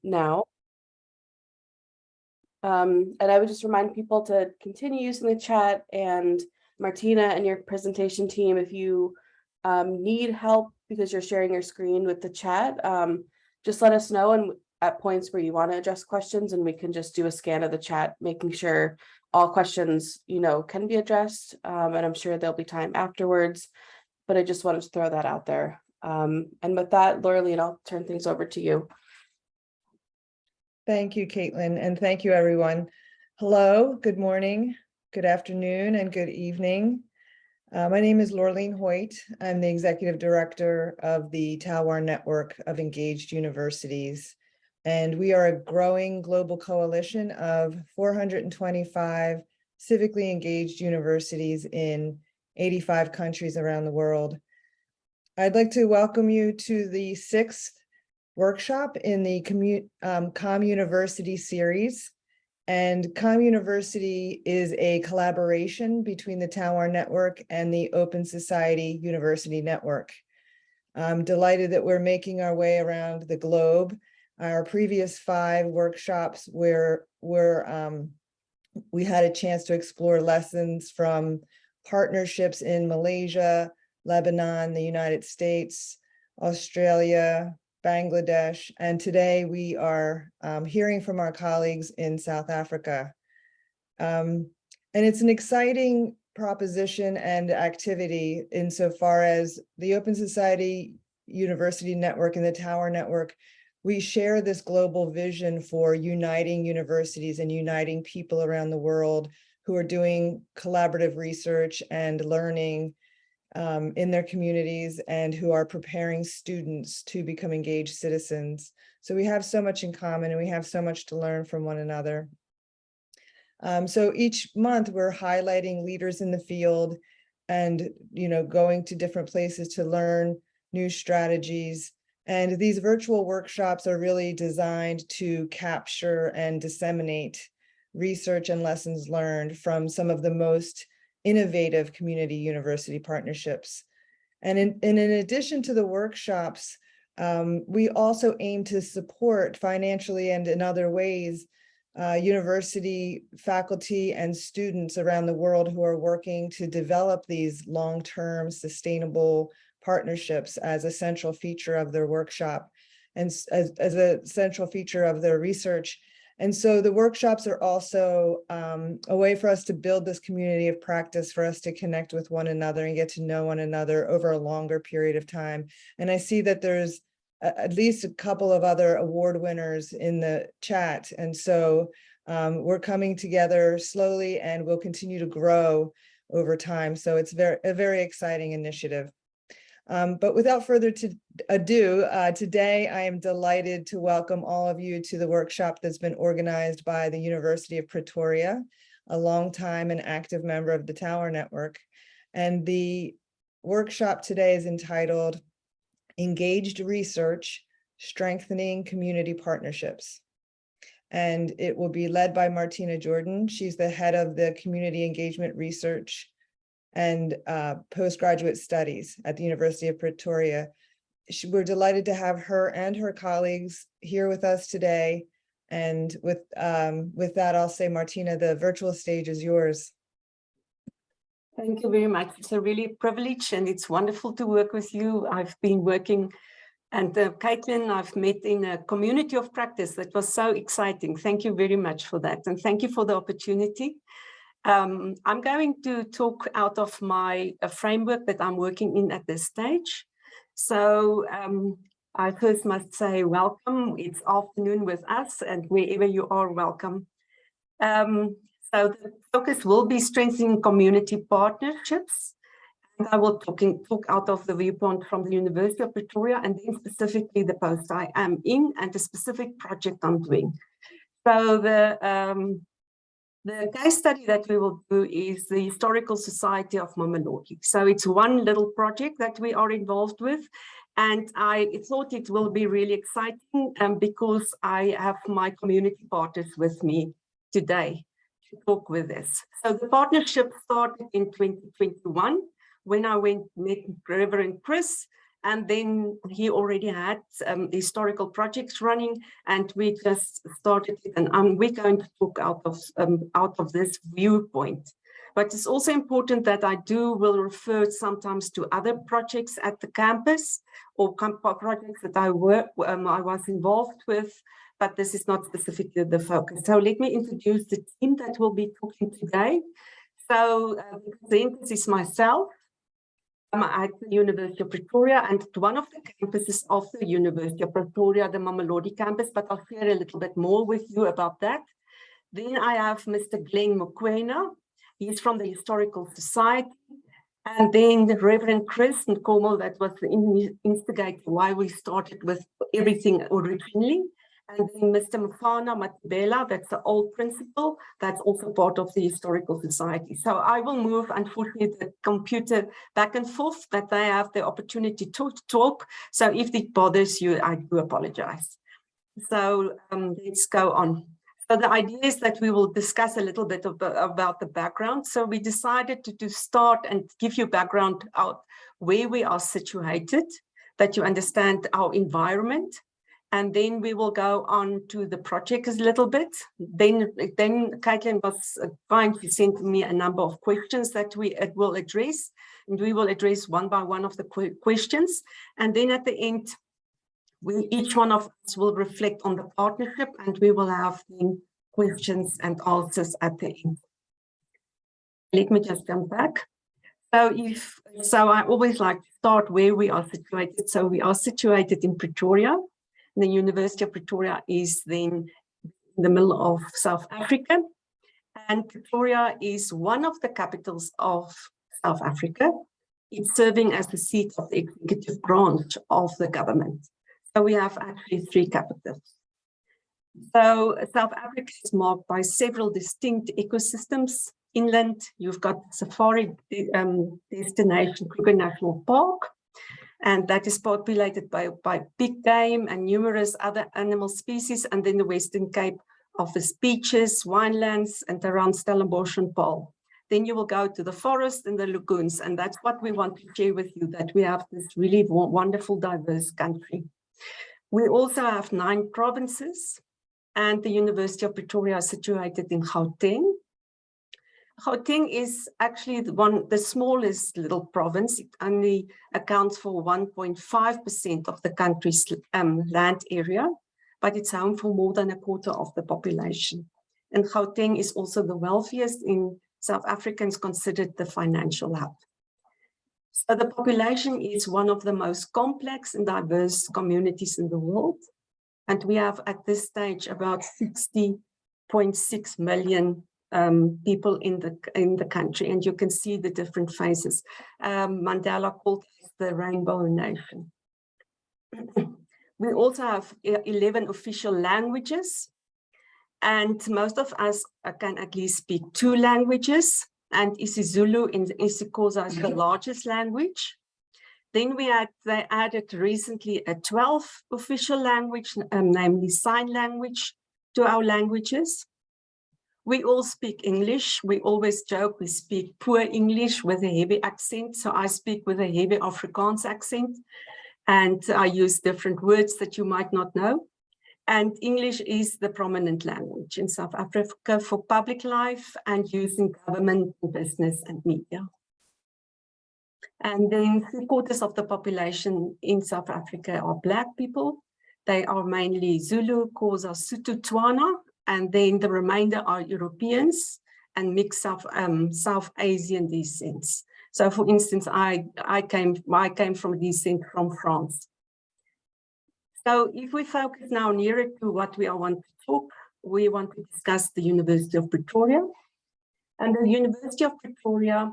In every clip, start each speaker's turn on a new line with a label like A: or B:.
A: now. And I would just remind people to continue using the chat, and Martina and your presentation team, if you need help because you're sharing your screen with the chat, just let us know, and at points where you want to address questions, and we can just do a scan of the chat, making sure all questions, can be addressed. And I'm sure there'll be time afterwards, but I just wanted to throw that out there. And with that, Laureline, I'll turn things over to you.
B: Thank you, Caitlin, and thank you, everyone. Hello, good morning, good afternoon, and good evening. My name is Laureline Hoyt. I'm the Executive Director of the Talwar Network of Engaged Universities, and we are a growing global coalition of 425 civically engaged universities in 85 countries around the world. I'd like to welcome you to the 6th workshop in the Communiversity series. And Communiversity is a collaboration between the Talwar Network and the Open Society University Network. I'm delighted that we're making our way around the globe. Our previous 5 workshops where we had a chance to explore lessons from partnerships in Malaysia, Lebanon, the United States, Australia, Bangladesh, and today we are hearing from our colleagues in South Africa. And it's an exciting proposition and activity insofar as the Open Society University Network and the Talwar Network, we share this global vision for uniting universities and uniting people around the world who are doing collaborative research and learning in their communities, and who are preparing students to become engaged citizens. So we have so much in common, and we have so much to learn from one another. So each month we're highlighting leaders in the field and going to different places to learn new strategies. And these virtual workshops are really designed to capture and disseminate research and lessons learned from some of the most innovative community university partnerships. And in addition to the workshops, we also aim to support financially and in other ways university faculty and students around the world who are working to develop these long-term sustainable partnerships as a central feature of their workshop and as a central feature of their research. And so the workshops are also a way for us to build this community of practice, for us to connect with one another and get to know one another over a longer period of time. And I see that there's at least a couple of other award winners in the chat. And so we're coming together slowly, and we'll continue to grow over time. So it's a very exciting initiative. But without further ado, today I am delighted to welcome all of you to the workshop that's been organized by the University of Pretoria, a longtime and active member of the Talwar Network. And the workshop today is entitled Engaged Research, Strengthening Community Partnerships. And it will be led by Martina Jordan. She's the head of the Community Engagement Research and Postgraduate Studies at the University of Pretoria. We're delighted to have her and her colleagues here with us today. And with that, I'll say, Martina, the virtual stage is yours.
C: Thank you very much. It's a really privilege, and it's wonderful to work with you. I've been working, and Caitlin, I've met in a community of practice that was so exciting. Thank you very much for that, and thank you for the opportunity. I'm going to talk out of my framework that I'm working in at this stage. So I first must say welcome. It's afternoon with us, and wherever you are, welcome. So the focus will be strengthening community partnerships. And I will talk out of the viewpoint from the University of Pretoria, and then specifically the post I am in and the specific project I'm doing. So the case study that we will do is the Historical Society of Mamelodi. So it's one little project that we are involved with. And I thought it will be really exciting because I have my community partners with me today to talk with this. So the partnership started in 2021 when I met Reverend Chris And then he already had historical projects running, and we just started it. And we're going to talk out of this viewpoint. But it's also important that I will refer sometimes to other projects at the campus or projects that I was involved with, but this is not specifically the focus. So let me introduce the team that will be talking today. So the presenters is myself. I'm at the University of Pretoria, and one of the campuses of the University of Pretoria, the Mamelodi campus, but I'll share a little bit more with you about that. Then I have Mr. Clint Mcqueen. He's from the Historical Society. And then the Reverend Chris Nkomo, that was the instigator why we started with everything originally. And then Mr. Mfana Matibela, that's the old principal, that's also part of the Historical Society. So I will move, unfortunately, the computer back and forth, that they have the opportunity to talk. So if it bothers you, I do apologize. So let's go on. So the idea is that we will discuss a little bit about the background. So we decided to start and give you background out where we are situated, that you understand our environment. And then we will go on to the project a little bit. Then Caitlin was kind to send me a number of questions that we will address. And we will address one by one of the questions. And then at the end, each one of us will reflect on the partnership, and we will have the questions and answers at the end. Let me just jump back. So I always like to start where we are situated. So we are situated in Pretoria. The University of Pretoria is then in the middle of South Africa, and Pretoria is one of the capitals of South Africa. It's serving as the seat of the executive branch of the government. So we have actually 3 capitals. So South Africa is marked by several distinct ecosystems. Inland, you've got safari destination, Kruger National Park, and that is populated by big game and numerous other animal species. And then the Western Cape offers beaches, winelands, and around Stellenbosch and Paarl. Then you will go to the forest and the lagoons, and that's what we want to share with you, that we have this really wonderful, diverse country. We also have 9 provinces, and the University of Pretoria is situated in Gauteng. Gauteng is actually the smallest little province. It only accounts for 1.5% of the country's land area, but it's home for more than a quarter of the population. And Gauteng is also the wealthiest in South Africans, considered the financial hub. So the population is one of the most complex and diverse communities in the world. And we have at this stage about 60.6 million people in the country. And you can see the different phases. Mandela called it the Rainbow Nation. We also have 11 official languages. And most of us can at least speak 2 languages. And isiZulu in isiXhosa is the largest language. Then they added recently a 12th official language, namely sign language, to our languages. We all speak English. We always joke we speak poor English with a heavy accent. So I speak with a heavy Afrikaans accent, and I use different words that you might not know. And English is the prominent language in South Africa for public life and use in government, business, and media. And then 3/4 of the population in South Africa are Black people. They are mainly Zulu, Xhosa, Sotho, Tswana, and then the remainder are Europeans and mixed South Asian descents. So, for instance, I came from descent from France. So if we focus now nearer to what we want to talk, we want to discuss the University of Pretoria. And the University of Pretoria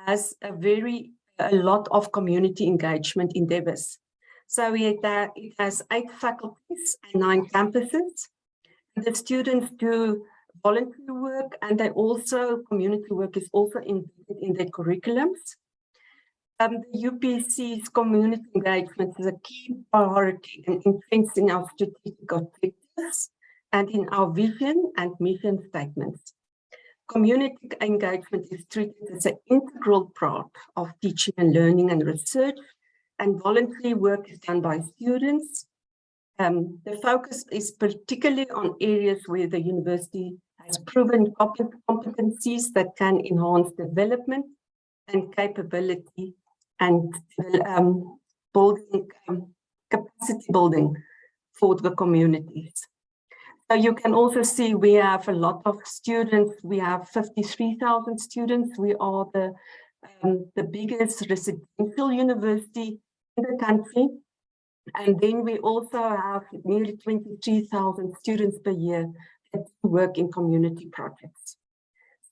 C: has a lot of community engagement endeavors. So it has 8 faculties and 9 campuses. The students do voluntary work, and community work is also embedded in their curriculums. The UPC's community engagement is a key priority and entrenched in our strategic objectives and in our vision and mission statements. Community engagement is treated as an integral part of teaching and learning and research, and voluntary work is done by students. The focus is particularly on areas where the university has proven competencies that can enhance development and capability and building, capacity building for the communities. So you can also see we have a lot of students. We have 53,000 students. We are the biggest residential university in the country. And then we also have nearly 23,000 students per year that work in community projects.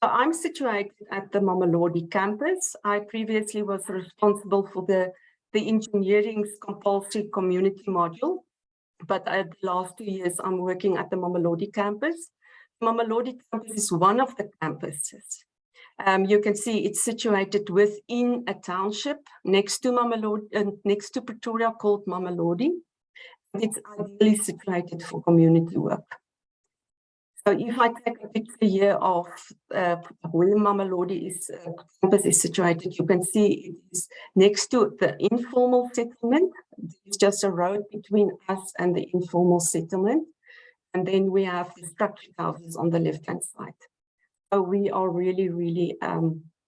C: So I'm situated at the Mamelodi campus. I previously was responsible for the engineering's compulsory community module, but the last 2 years I'm working at the Mamelodi campus. Mamelodi campus is one of the campuses. You can see it's situated within a township next to next to Pretoria called Mamelodi. It's ideally situated for community work. So if I take a picture here of where Mamelodi campus is situated, you can see it is next to the informal settlement. It's just a road between us and the informal settlement. And then we have the structured houses on the left-hand side. So we are really, really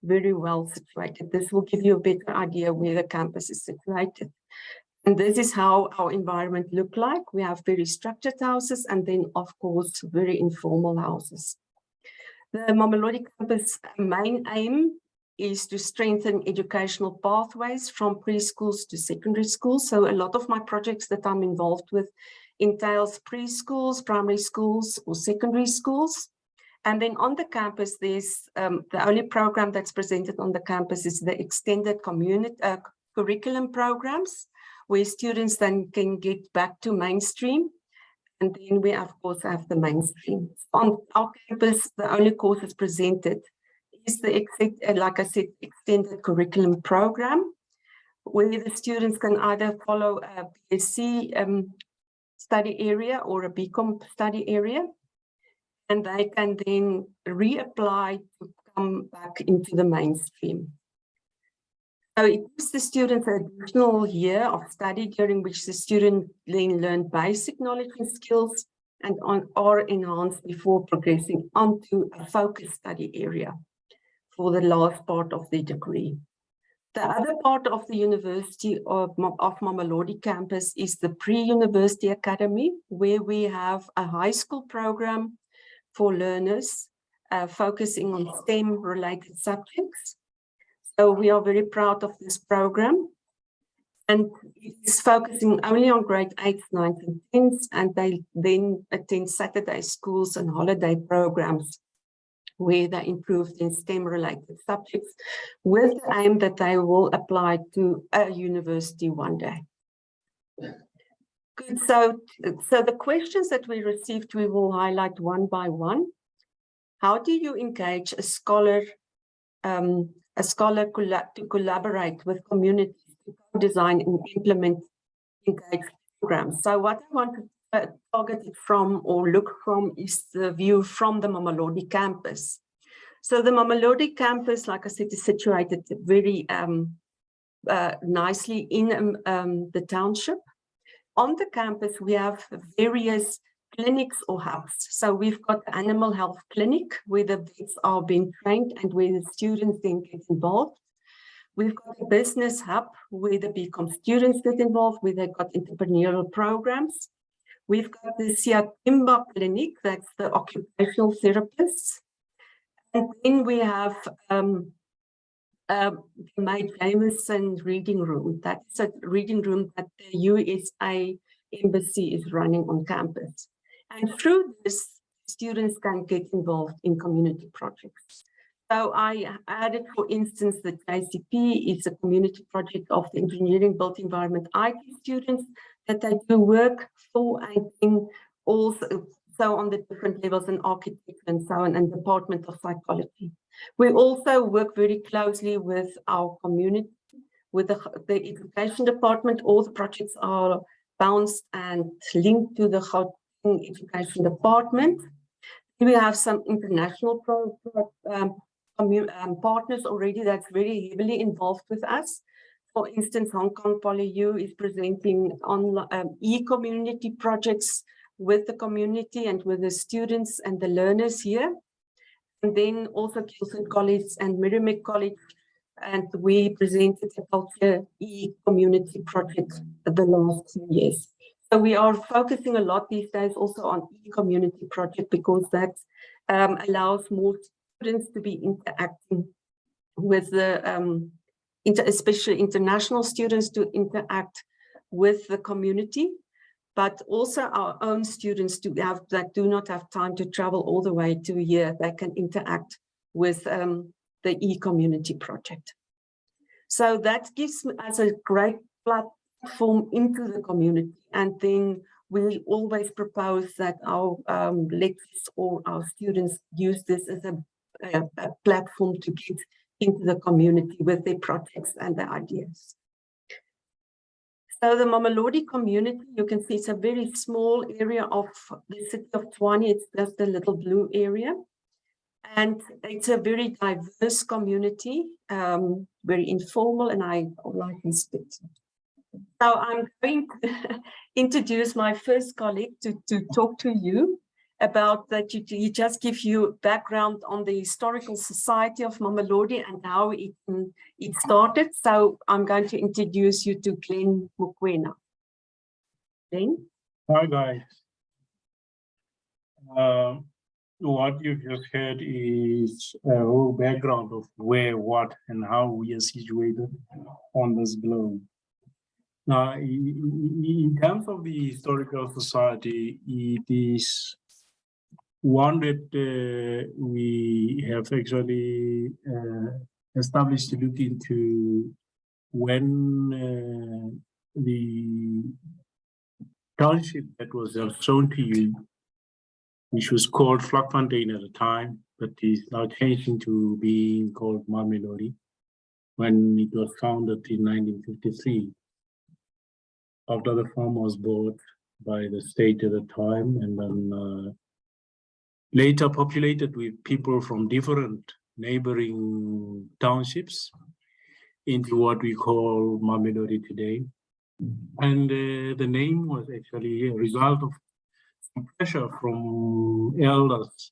C: very well situated. This will give you a better idea where the campus is situated. And this is how our environment look like. We have very structured houses and then, of course, very informal houses. The Mamelodi campus main aim is to strengthen educational pathways from preschools to secondary schools. So a lot of my projects that I'm involved with entails preschools, primary schools, or secondary schools. And then on the campus, there's the only program that's presented on the campus is the extended curriculum programs, where students then can get back to mainstream. And then we, of course, have the mainstream. On our campus, the only courses presented is the, like I said, extended curriculum program, where the students can either follow a BSc study area or a BCom study area. And they can then reapply to come back into the mainstream. So it gives the students an additional year of study during which the student then learn basic knowledge and skills and are enhanced before progressing onto a focus study area for the last part of the degree. The other part of the University of Mamelodi campus is the Pre-University Academy, where we have a high school program for learners focusing on STEM-related subjects. So we are very proud of this program. And it's focusing only on grade 8th, 9th, and 10th, and they then attend Saturday schools and holiday programs where they improve in STEM-related subjects with the aim that they will apply to a university one day. Good. So the questions that we received, we will highlight one by one. How do you engage a scholar to collaborate with communities to design and implement engaged programs? So what I want to target it from or look from is the view from the Mamelodi campus. So the Mamelodi campus, like I said, is situated very nicely in the township. On the campus, we have various clinics or hubs. So we've got the animal health clinic where the vets are being trained and where the students then get involved. We've got a business hub where the BCom students get involved, where they've got entrepreneurial programs. We've got the Siatimba clinic, that's the occupational therapists. And then we have May Jameson reading room. That's a reading room that the USA Embassy is running on campus. And through this, students can get involved in community projects. So I added, for instance, the JCP is a community project of the engineering built environment IT students that they do work for, and then also so on the different levels in architecture and so on, and Department of Psychology. We also work very closely with our community, with the education department. All the projects are bounced and linked to the Gauteng education department. We have some international partners already that's very heavily involved with us. For instance, Hong Kong PolyU is presenting on e-community projects with the community and with the students and the learners here. And then also Kilson College and Merrimack College, and we presented a culture e-community project the last 2 years. So we are focusing a lot these days also on e-community project, because that allows more students to be interacting with the, especially international students, to interact with the community, but also our own students that do not have time to travel all the way to here, they can interact with the e-community project. So that gives us a great platform into the community. And then we always propose that our lecturers or our students use this as a platform to get into the community with their projects and their ideas. So the Mamelodi community, you can see it's a very small area of the city of Tshwane. It's just a little blue area. And it's a very diverse community, very informal, and I like this bit. So I'm going to introduce my first colleague to talk to you about that. He just give you background on the Historical Society of Mamelodi and how it started. So I'm going to introduce you to Clint Mcqueen. Clint?
D: Hi guys. What you've just heard is a whole background of where, what, and how we are situated on this globe. Now, in terms of the Historical Society, it is one that we have actually established to look into when the township that was shown to you, which was called Vlakfontein at the time, but is now changing to being called Mamelodi, when it was founded in 1953, after the farm was bought by the state at the time, and then later populated with people from different neighboring townships into what we call Mamelodi today. And the name was actually a result of some pressure from elders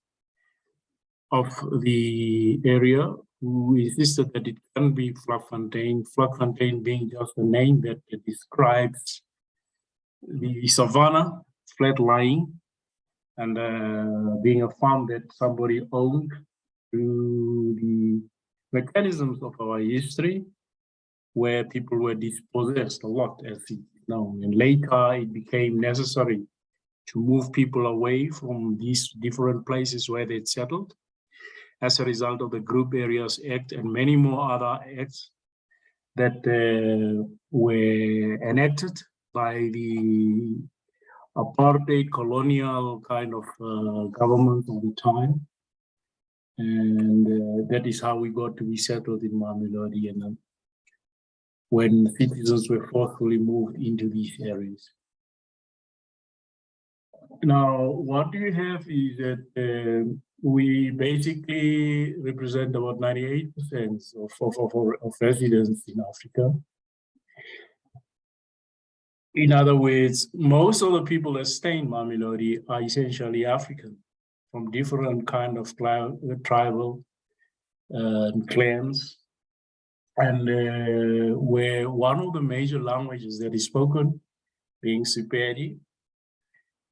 D: of the area who insisted that it can be Vlakfontein, Vlakfontein being just a name that describes the savanna, flat lying, and being a farm that somebody owned through the mechanisms of our history, where people were dispossessed a lot, as it's known. And later it became necessary to move people away from these different places where they'd settled as a result of the Group Areas Act and many more other acts that were enacted by the apartheid colonial kind of government of the time. And that is how we got to be settled in Mamelodi, and when citizens were forcefully moved into these areas. Now, what you have is that we basically represent about 98% of residents in Africa. In other words, most of the people that stay in Mamelodi are essentially African, from different kind of tribal clans, and where one of the major languages that is spoken being Cbpr,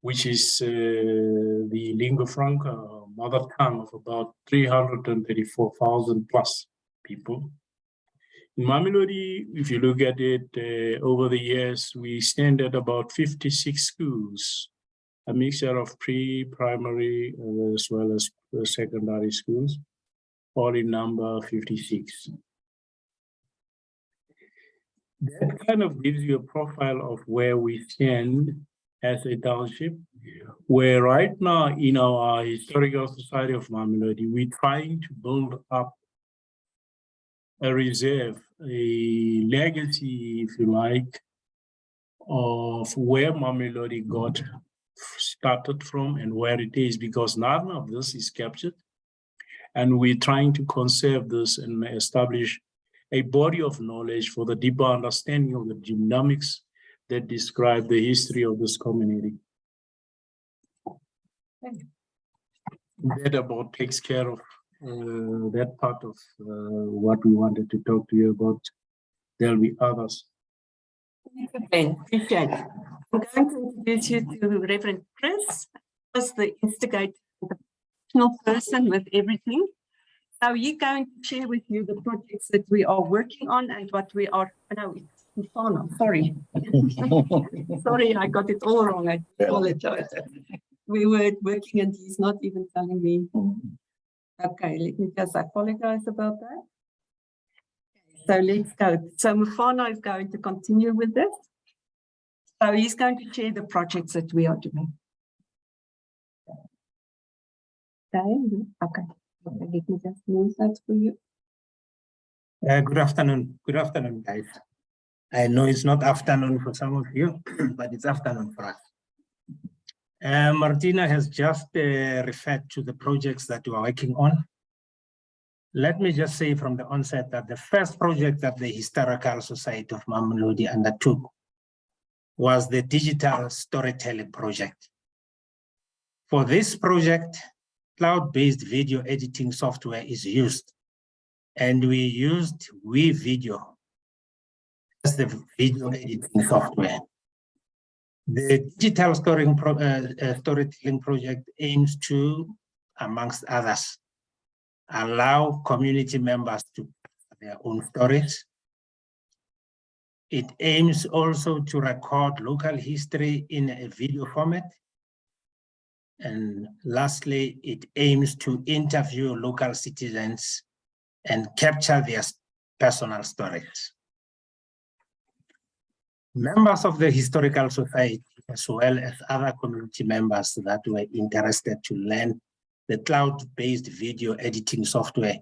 D: which is the lingua franca, mother tongue of about 334,000 plus people. In Mamelodi, if you look at it over the years, we stand at about 56 schools, a mixture of pre-primary as well as secondary schools, all in number 56. That kind of gives you a profile of where we stand as a township, where right now in our Historical Society of Mamelodi, we're trying to build up a reserve, a legacy, if you like, of where Mamelodi got started from and where it is, because none of this is captured. And we're trying to conserve this and establish a body of knowledge for the deeper understanding of the dynamics that describe the history of this community. That about takes care of that part of what we wanted to talk to you about. There'll be others.
C: Ben, appreciate it. I'm going to introduce you to Reverend Chris, who was the instigator, the professional person with everything. So he's going to share with you the projects that we are working on and what we are, no, it's Mfana, sorry. Sorry, I got it all wrong, I apologize. We were working and he's not even telling me. Okay, let me just apologize about that. So let's go. So Mfana is going to continue with this. So he's going to share the projects that we are doing. Okay, let me just move that for you.
E: Good afternoon. Good afternoon, guys. I know it's not afternoon for some of you, but it's afternoon for us. Martina has just referred to the projects that we are working on. Let me just say from the onset that the first project that the Historical Society of Mamelodi undertook was the digital storytelling project. For this project, cloud-based video editing software is used, and we used WeVideo as the video editing software. The digital storytelling project aims to, amongst others, allow community members to tell their own stories. It aims also to record local history in a video format. And lastly, it aims to interview local citizens and capture their personal stories. Members of the Historical Society, as well as other community members that were interested to learn the cloud-based video editing software,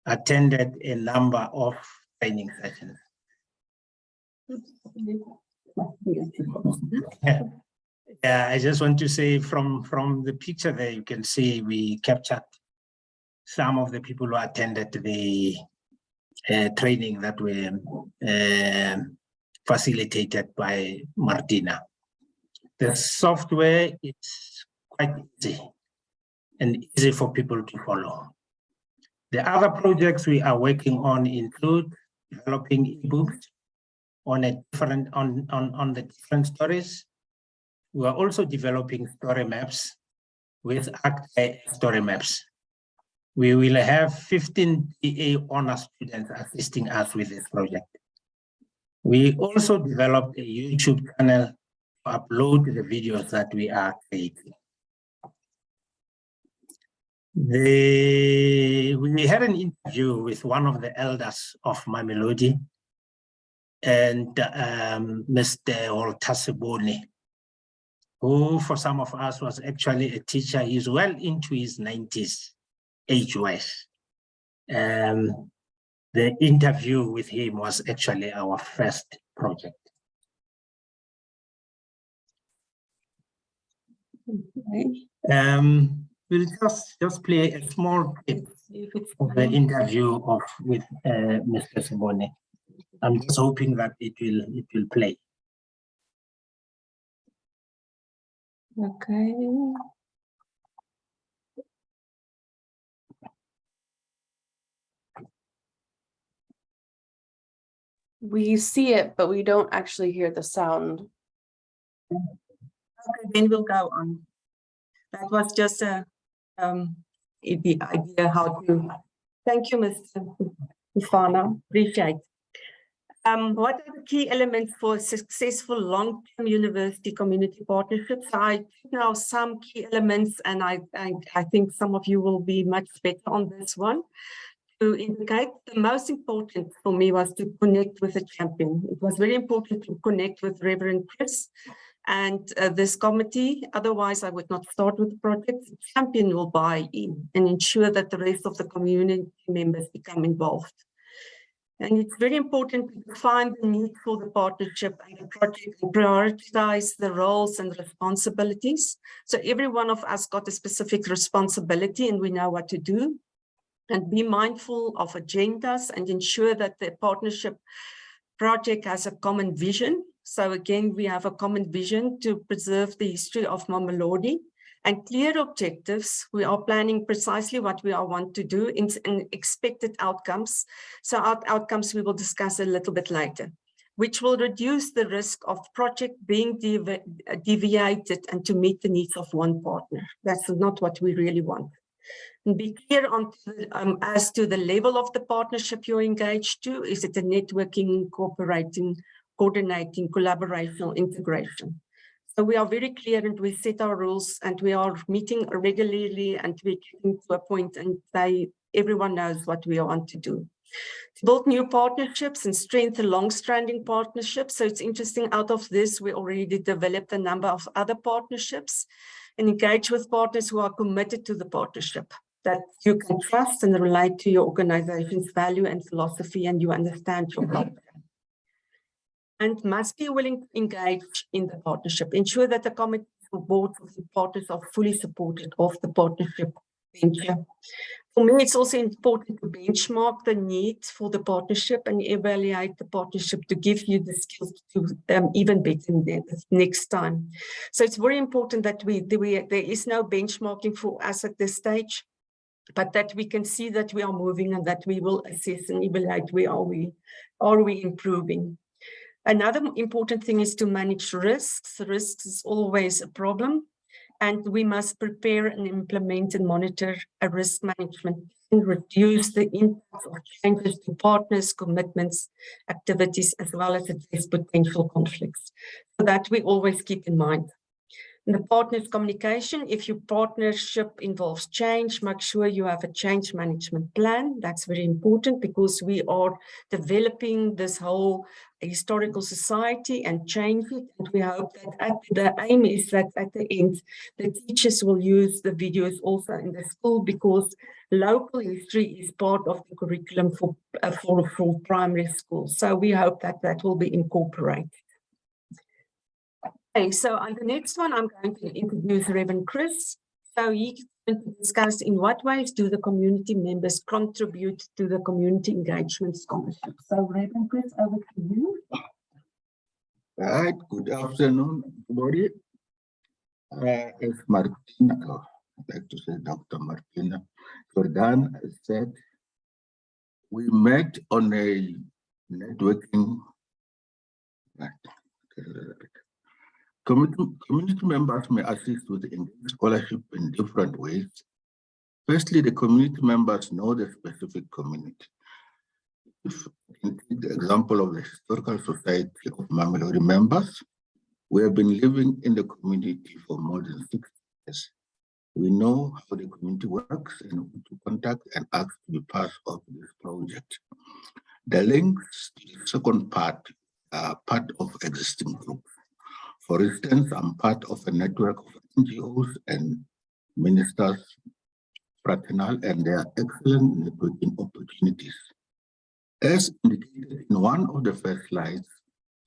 E: attended a number of training sessions. Yeah, I just want to say from the picture there, you can see we captured some of the people who attended the training that were facilitated by Martina. The software is quite easy and easy for people to follow. The other projects we are working on include developing ebooks on the different stories. We are also developing story maps with story maps. We will have 15 BA honor students assisting us with this project. We also developed a YouTube channel to upload the videos that we are creating. We had an interview with one of the elders of Mamelodi, and Mr. Oltasebone, who for some of us was actually a teacher. He's well into his 90s age-wise. The interview with him was actually our first project.
C: Okay.
E: We'll just play a small clip of the interview with Mr. Sebone. I'm just hoping that it will play.
C: Okay.
A: We see it, but we don't actually hear the sound.
C: Okay, then we'll go on. That was just the idea how to. Thank you, Mr. Mfana. Appreciate. What are the key elements for successful long-term university community partnerships? I know some key elements, and I think some of you will be much better on this one. To indicate, the most important for me was to connect with a champion. It was very important to connect with Reverend Chris and this committee. Otherwise, I would not start with the project. The champion will buy in and ensure that the rest of the community members become involved. And it's very important to define the need for the partnership and the project and prioritize the roles and responsibilities. So every one of us got a specific responsibility and we know what to do. and be mindful of agendas and ensure that the partnership project has a common vision. So again, we have a common vision to preserve the history of Mamelodi and clear objectives. We are planning precisely what we all want to do in expected outcomes. So our outcomes we will discuss a little bit later, which will reduce the risk of project being deviated and to meet the needs of one partner. That's not what we really want. And be clear on as to the level of the partnership you're engaged to. Is it a networking, cooperating, coordinating, collaboration, integration? So we are very clear and we set our rules and we are meeting regularly and we're getting to a point and everyone knows what we want to do. To build new partnerships and strengthen long-standing partnerships. So it's interesting, out of this, we already developed a number of other partnerships and engage with partners who are committed to the partnership, that you can trust and relate to your organization's value and philosophy and you understand your culture. And must be willing to engage in the partnership. Ensure that the committee or board of the partners are fully supported of the partnership venture. For me, it's also important to benchmark the need for the partnership and evaluate the partnership to give you the skills to even better next time. So it's very important that there is no benchmarking for us at this stage, but that we can see that we are moving and that we will assess and evaluate where are we improving. Another important thing is to manage risks. Risks is always a problem. And we must prepare and implement and monitor a risk management and reduce the impact of changes to partners, commitments, activities, as well as address potential conflicts. So that we always keep in mind. In the partners communication, if your partnership involves change, make sure you have a change management plan. That's very important because we are developing this whole historical society and change it. And we hope that the aim is that at the end, the teachers will use the videos also in the school because local history is part of the curriculum for primary school. So we hope that that will be incorporated. Okay, so on the next one, I'm going to introduce Reverend Chris. So he's going to discuss in what ways do the community members contribute to the community engagement scholarship. So Reverend Chris, over to you.
F: Right, good afternoon, everybody. As Martina, I'd like to say Dr. Martina Jordan said, we met on a networking. Community members may assist with the scholarship in different ways. Firstly, the community members know the specific community. If you take the example of the Historical Society of Mamelodi members, we have been living in the community for more than 6 years. We know how the community works and who to contact and ask to be part of this project. The links to the second part are part of existing groups. For instance, I'm part of a network of NGOs and ministers, fraternal, and there are excellent networking opportunities. As indicated in one of the first slides,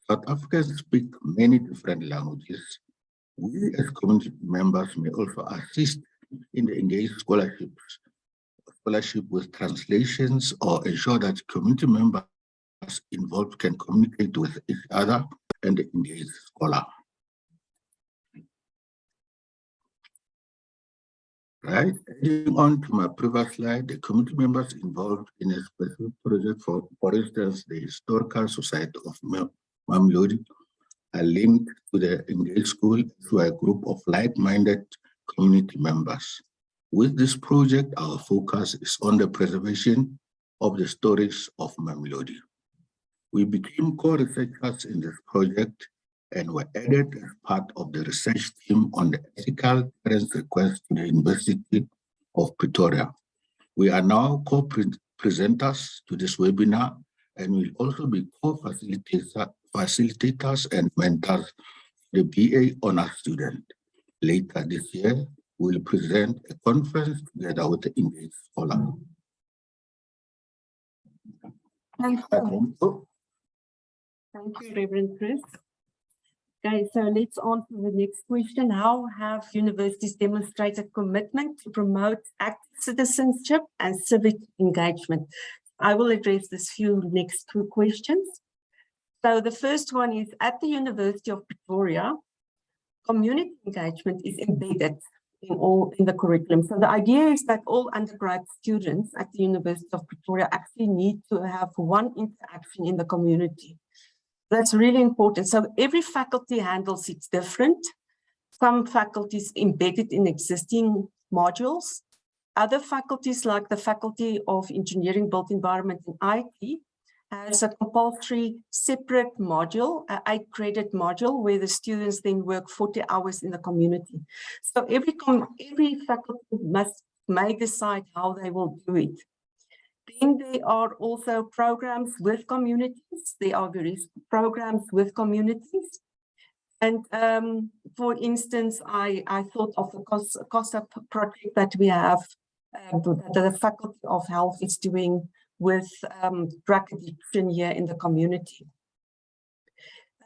F: South Africans speak many different languages. We as community members may also assist in the engaged scholarship with translations or ensure that community members involved can communicate with each other and the engaged scholar. Right, adding on to my previous slide, the community members involved in a specific project, for instance, the Historical Society of Mamelodi, are linked to the Engaged School through a group of like-minded community members. With this project, our focus is on the preservation of the stories of Mamelodi. We became co-researchers in this project and were added as part of the research team on the ethical clearance request to the University of Pretoria. We are now co-presenters to this webinar and will also be co-facilitators and mentors for the BA honor student. Later this year, we will present a conference together with the engaged scholar.
C: Thank you, Reverend Chris. Okay, so let's answer the next question. How have universities demonstrated commitment to promote active citizenship and civic engagement? I will address this next two questions. So the first one is, at the University of Pretoria, community engagement is embedded in the curriculum. So the idea is that all undergrad students at the University of Pretoria actually need to have one interaction in the community. That's really important. So every faculty handles it different. Some faculties embedded in existing modules. Other faculties, like the Faculty of Engineering, Built Environment and IT, has a compulsory separate module, an 8-credit module, where the students then work 40 hours in the community. So every faculty may decide how they will do it. Then there are also programs with communities. There are various programs with communities. And for instance, I thought of the COSA project that we have, that the Faculty of Health is doing with drug addiction here in the community.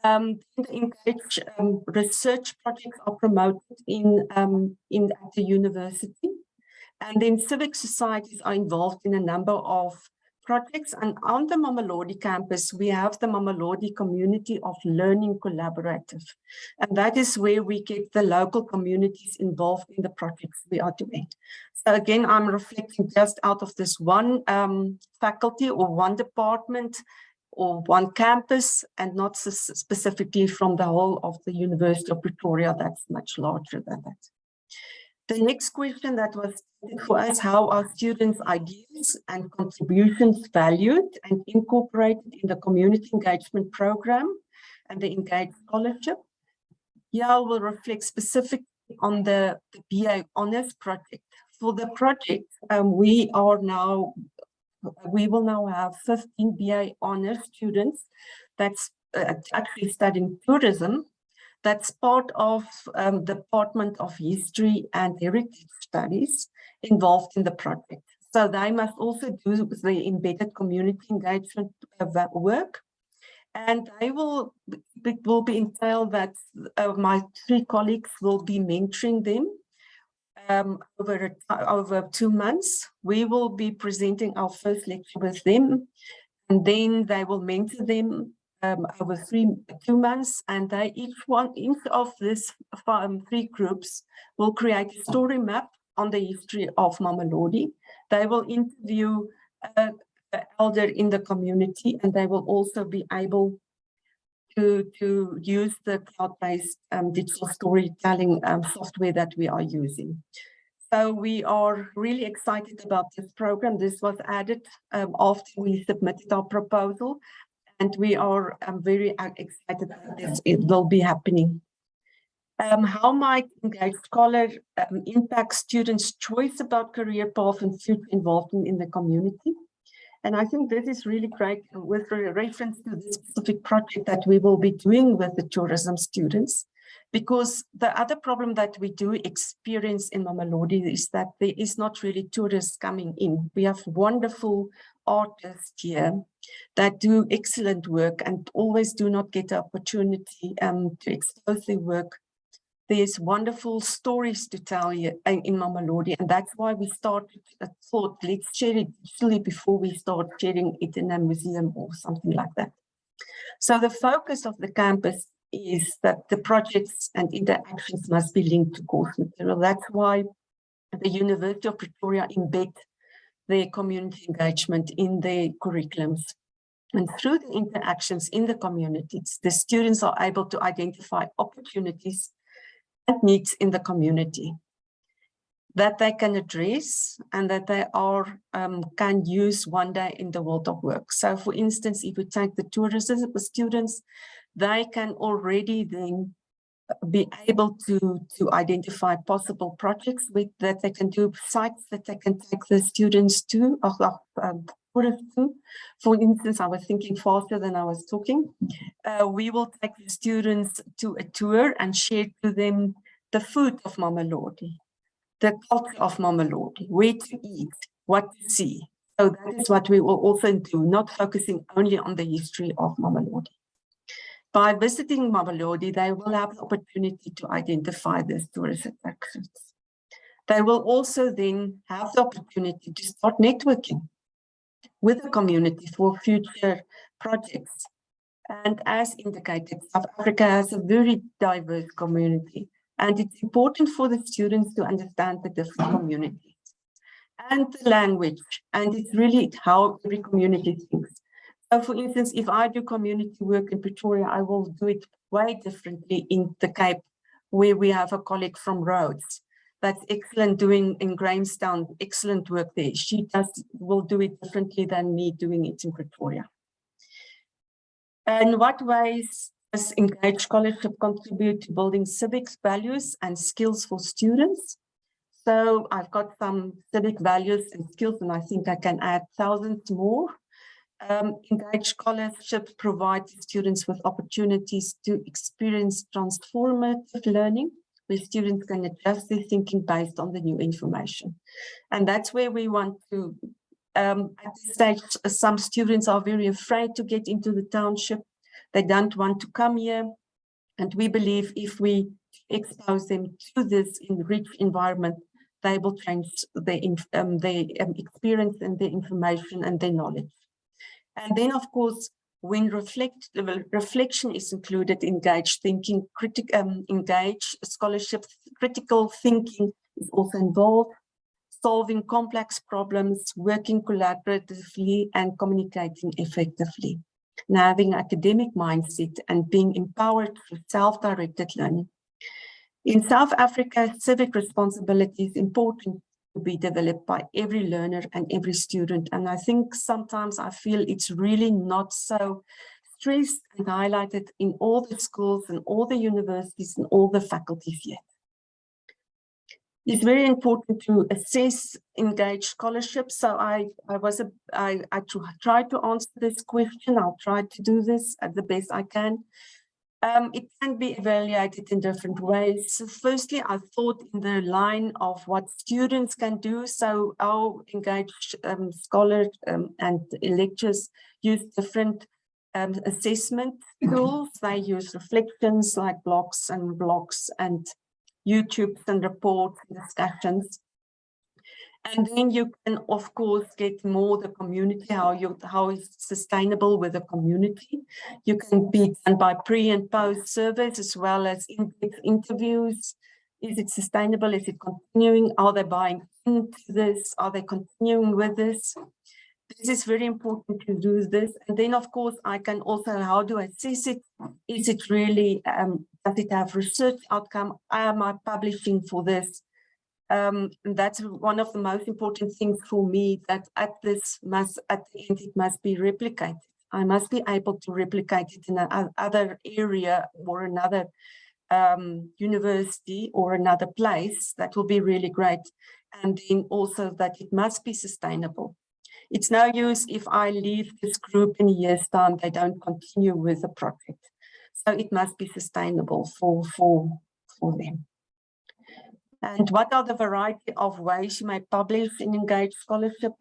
C: Engage research projects are promoted at the university. And then civic societies are involved in a number of projects. And on the Mamelodi campus, we have the Mamelodi Community of Learning Collaborative. And that is where we get the local communities involved in the projects we are doing. So again, I'm reflecting just out of this one faculty or one department or one campus, and not specifically from the whole of the University of Pretoria. That's much larger than that. The next question that was for us, how are students' ideas and contributions valued and incorporated in the community engagement program and the Engaged Scholarship? Here I will reflect specifically on the BA Honours project. For the project, we will now have 15 BA Honours students that's actually studying tourism. That's part of the Department of History and Heritage Studies involved in the project. So they must also do the embedded community engagement work. And it will be entailed that my 3 colleagues will be mentoring them over 2 months. We will be presenting our first lecture with them, and then they will mentor them over 2 months, and each of these 3 groups will create a story map on the history of Mamelodi. They will interview an elder in the community, and they will also be able to use the cloud-based digital storytelling software that we are using. So we are really excited about this program. This was added after we submitted our proposal. And we are very excited that it will be happening. How might Engaged Scholar impact students' choice about career path and future involvement in the community? And I think this is really great with reference to this specific project that we will be doing with the tourism students, because the other problem that we do experience in Mamelodi is that there is not really tourists coming in. We have wonderful artists here that do excellent work and always do not get the opportunity to expose their work. There's wonderful stories to tell here in Mamelodi, and that's why we started thought, let's share it digitally before we start sharing it in a museum or something like that. So the focus of the campus is that the projects and interactions must be linked to course material. That's why the University of Pretoria embed their community engagement in their curriculums. And through the interactions in the communities, the students are able to identify opportunities and needs in the community that they can address and that they can use one day in the world of work. So for instance, if we take the tourism students, they can already then be able to identify possible projects that they can do, sites that they can take the students to, For instance, I was thinking faster than I was talking. We will take the students to a tour and share to them the food of Mamelodi, the culture of Mamelodi, where to eat, what to see. So that is what we will also do, not focusing only on the history of Mamelodi. By visiting Mamelodi, they will have the opportunity to identify these tourist attractions. They will also then have the opportunity to start networking with the community for future projects. And as indicated, South Africa has a very diverse community, and it's important for the students to understand the different communities and the language, and it's really how every community thinks. So for instance, if I do community work in Pretoria, I will do it way differently in the Cape, where we have a colleague from Rhodes that's excellent doing in Grahamstown, excellent work there. She will do it differently than me doing it in Pretoria. In what ways does Engaged Scholarship contribute to building civic values and skills for students? So I've got some civic values and skills, and I think I can add thousands more. Engaged Scholarship provides students with opportunities to experience transformative learning, where students can adjust their thinking based on the new information. And that's where we want to, at this stage, some students are very afraid to get into the township. They don't want to come here. And we believe if we expose them to this enriched environment, they will change their experience and their information and their knowledge. And then, of course, when reflection is included, engaged thinking, engaged scholarship, critical thinking is also involved, solving complex problems, working collaboratively and communicating effectively, and having academic mindset and being empowered through self-directed learning. In South Africa, civic responsibility is important to be developed by every learner and every student. And I think sometimes I feel it's really not so stressed and highlighted in all the schools and all the universities and all the faculties yet. It's very important to assess engaged scholarship. So I tried to answer this question. I'll try to do this at the best I can. It can be evaluated in different ways. So firstly, I thought in the line of what students can do. So our engaged scholars and lecturers use different assessment tools. They use reflections like blogs and YouTubes and reports and discussions. And then you can, of course, get more the community, how it's sustainable with the community. You can be done by pre and post surveys as well as in-depth interviews. Is it sustainable? Is it continuing? Are they buying into this? Are they continuing with this? This is very important to do this. And then, of course, I can also, how do I assess it? Is it really, does it have research outcome? Am I publishing for this? That's one of the most important things for me, that at the end it must be replicated. I must be able to replicate it in another area or another university or another place. That will be really great. And then also that it must be sustainable. It's no use if I leave this group in a year's time, they don't continue with the project. So it must be sustainable for them. And what are the variety of ways you may publish in engaged scholarship?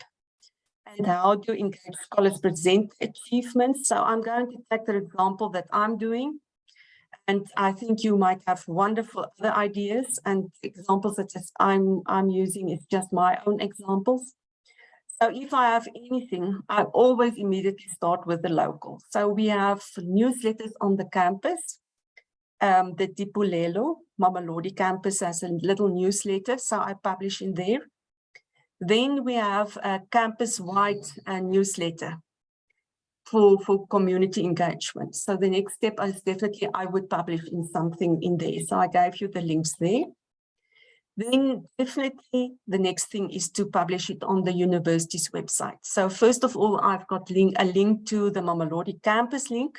C: And how do engaged scholars present achievements? So I'm going to take the example that I'm doing. And I think you might have wonderful other ideas, and examples such as I'm using is just my own examples. So if I have anything, I always immediately start with the local. So we have newsletters on the campus. The Dipulelo Mamelodi campus has a little newsletter, so I publish in there. Then we have a campus-wide newsletter for community engagement. So the next step is definitely I would publish in something in there. So I gave you the links there. Then definitely the next thing is to publish it on the university's website. So first of all, I've got a link to the Mamelodi campus link.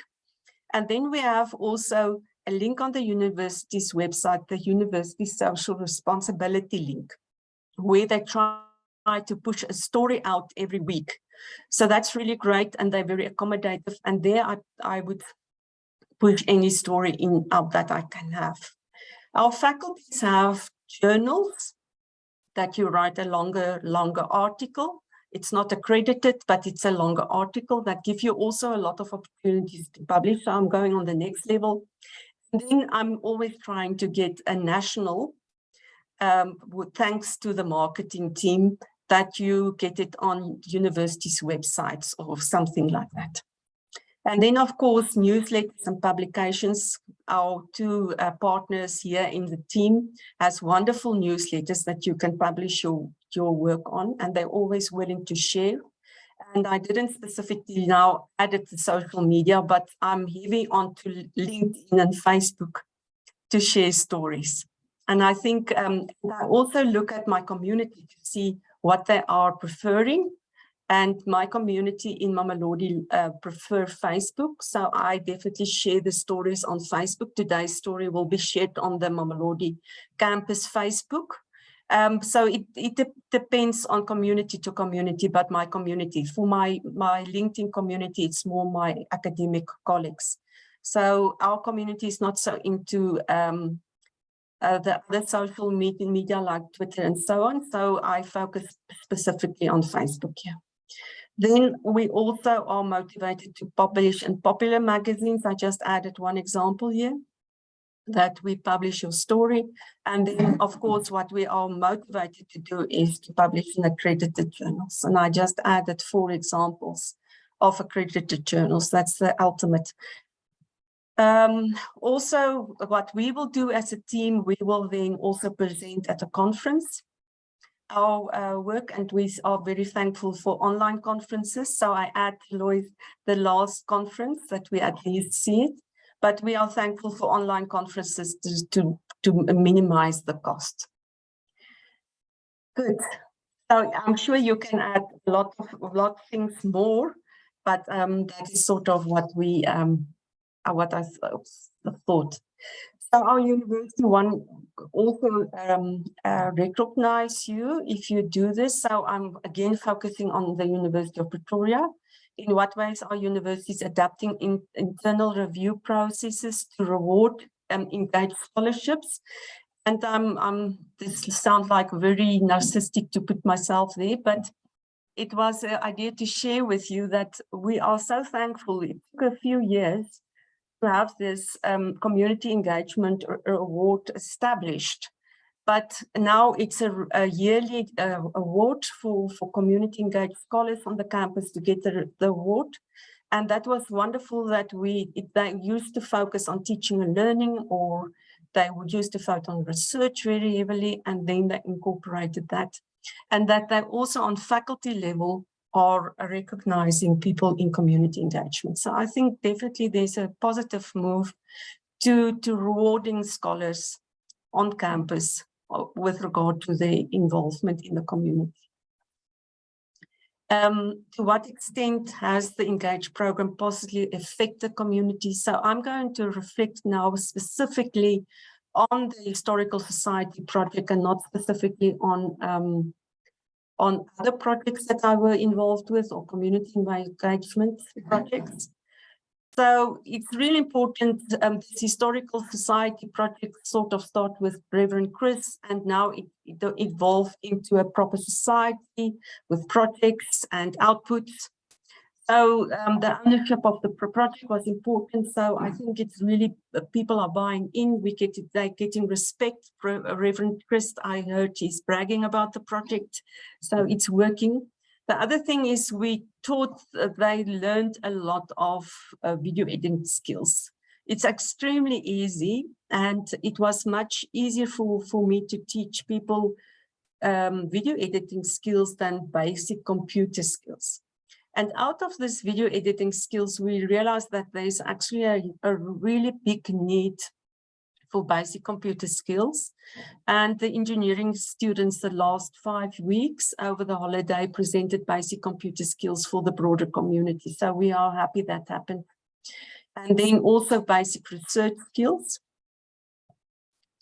C: And then we have also a link on the university's website, the University Social Responsibility link, where they try to push a story out every week. So that's really great, and they're very accommodative. And there I would push any story in that I can have. Our faculties have journals that you write a longer article. It's not accredited, but it's a longer article that gives you also a lot of opportunities to publish. So I'm going on the next level. And then I'm always trying to get a national, thanks to the marketing team, that you get it on universities' websites or something like that. And then, of course, newsletters and publications. Our two partners here in the team has wonderful newsletters that you can publish your work on, and they're always willing to share. And I didn't specifically now add it to social media, but I'm heavy onto LinkedIn and Facebook to share stories. And I think I also look at my community to see what they are preferring. And my community in Mamelodi prefer Facebook. So I definitely share the stories on Facebook. Today's story will be shared on the Mamelodi campus Facebook. So it depends on community to community, but my community, for my LinkedIn community, it's more my academic colleagues. So our community is not so into the other social media like Twitter and so on. So I focus specifically on Facebook here. Then we also are motivated to publish in popular magazines. I just added one example here, that we publish your story. And then, of course, what we are motivated to do is to publish in accredited journals. And I just added 4 examples of accredited journals. That's the ultimate. Also, what we will do as a team, we will then also present at a conference our work, and we are very thankful for online conferences. So I add, Lois, the last conference that we at least see it, but we are thankful for online conferences to minimize the cost. Good. So I'm sure you can add a lot of things more, but that is sort of what we what I thought. So our university also recognize you if you do this. So I'm again focusing on the University of Pretoria. In what ways are universities adapting internal review processes to reward engaged scholarships? And this sounds like very narcissistic to put myself there, but it was an idea to share with you that we are so thankful. It took a few years to have this community engagement award established. But now it's a yearly award for community engaged scholars on the campus to get the award. And that was wonderful that they used to focus on teaching and learning, or they would used to focus on research very heavily, and then they incorporated that. And that they also on faculty level are recognizing people in community engagement. So I think definitely there's a positive move to rewarding scholars on campus with regard to their involvement in the community. To what extent has the Engage program positively affected the community? So I'm going to reflect now specifically on the Historical Society project and not specifically on other projects that I were involved with or community engagement projects. So it's really important, this Historical Society project sort of started with Reverend Chris, and now it evolved into a proper society with projects and outputs. So the ownership of the project was important. So I think it's really, people are buying in, they're getting respect. Reverend Chris, I heard he's bragging about the project. So it's working. The other thing is we taught, they learned a lot of video editing skills. It's extremely easy, and it was much easier for me to teach people video editing skills than basic computer skills. And out of this video editing skills, we realized that there's actually a really big need for basic computer skills. And the engineering students the last 5 weeks over the holiday presented basic computer skills for the broader community. So we are happy that happened. And then also basic research skills.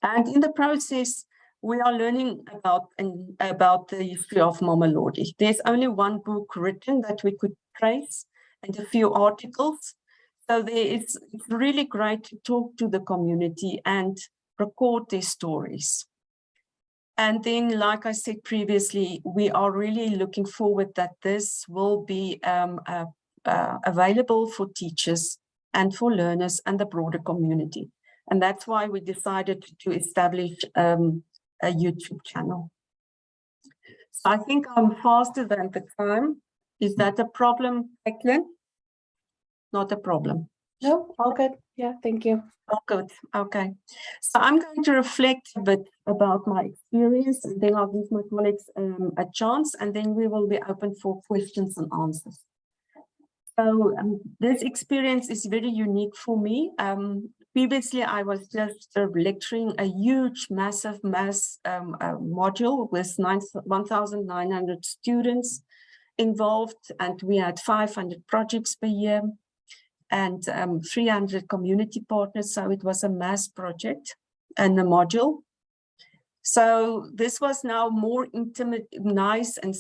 C: And in the process, we are learning about the history of Mamelodi. There's only one book written that we could trace and a few articles. So it's really great to talk to the community and record their stories. And then, like I said previously, we are really looking forward that this will be available for teachers and for learners and the broader community. And that's why we decided to establish a YouTube channel. So I think I'm faster than the time. Is that a problem, Caitlin? Not a problem.
A: No, all good. Yeah, thank you.
C: Oh, good. Okay. So I'm going to reflect a bit about my experience, and then I'll give my colleagues a chance, and then we will be open for questions and answers. So this experience is very unique for me. Previously, I was just lecturing a huge, massive module with 1,900 students involved, and we had 500 projects per year and 300 community partners. So it was a mass project and a module. So this was now more intimate, nice, and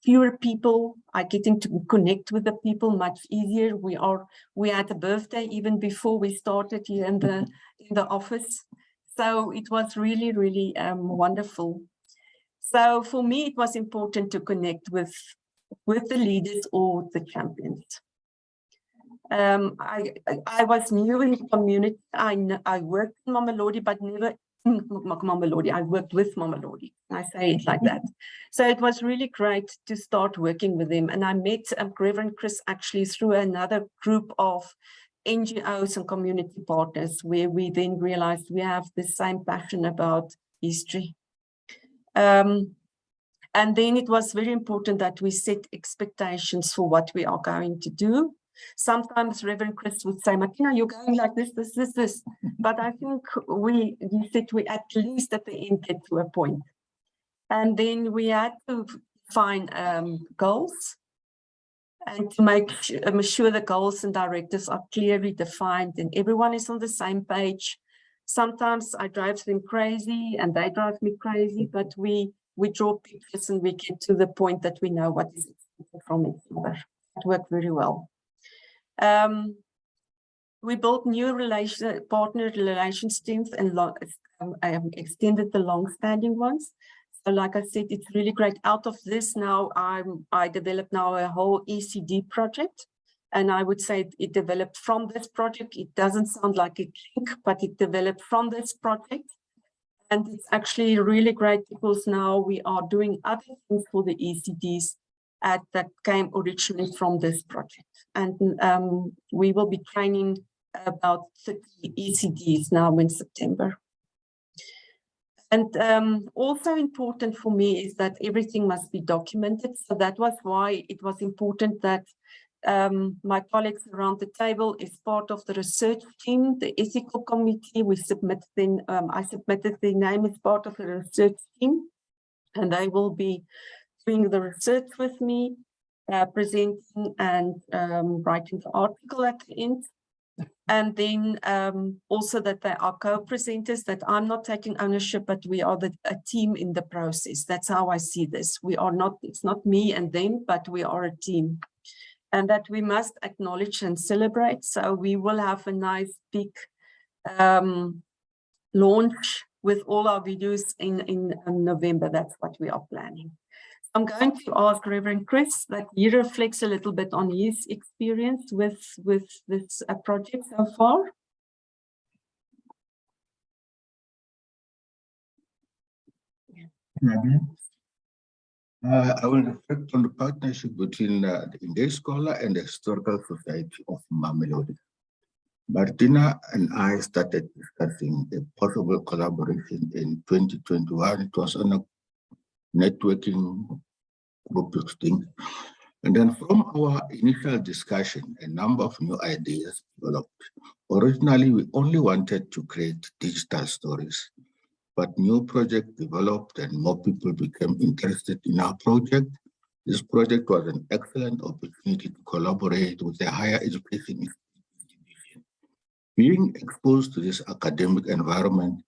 C: fewer people are getting to connect with the people much easier. We had a birthday even before we started here in the office. So it was really, really wonderful. So for me, it was important to connect with the leaders or the champions. I was new in the community. I worked in Mamelodi, but never in Mamelodi. I worked with Mamelodi. I say it like that. So it was really great to start working with them. And I met Reverend Chris actually through another group of NGOs and community partners, where we then realized we have the same passion about history. And then it was very important that we set expectations for what we are going to do. Sometimes Reverend Chris would say, Martina, you're going like this. But I think he said we at least at the end get to a point. And then we had to find goals and to make sure the goals and directives are clearly defined and everyone is on the same page. Sometimes I drive them crazy and they drive me crazy, but we draw pictures and we get to the point that we know what is expected from each other. It worked very well. We built new partner relations teams and extended the long-standing ones. So like I said, it's really great. Out of this now, I developed now a whole ECD project. And I would say it developed from this project. It doesn't sound like a link, but it developed from this project. And it's actually really great because now we are doing other things for the ECDs that came originally from this project. And we will be training about 30 ECDs now in September. And also important for me is that everything must be documented. So that was why it was important that my colleagues around the table is part of the research team, the ethical committee. We submitted I submitted the name as part of the research team, and they will be doing the research with me, presenting and writing the article at the end. And then also that they are co-presenters, that I'm not taking ownership, but we are a team in the process. That's how I see this. We are not, it's not me and them, but we are a team. And that we must acknowledge and celebrate. So we will have a nice big launch with all our videos in November. That's what we are planning. I'm going to ask Reverend Chris that he reflects a little bit on his experience with this project so far.
F: I will reflect on the partnership between the English Scholar and the Historical Society of Mamelodi. Martina and I started discussing a possible collaboration in 2021. It was on a networking group of things. And then from our initial discussion, a number of new ideas developed. Originally, we only wanted to create digital stories, but new projects developed and more people became interested in our project. This project was an excellent opportunity to collaborate with the higher education institution. Being exposed to this academic environment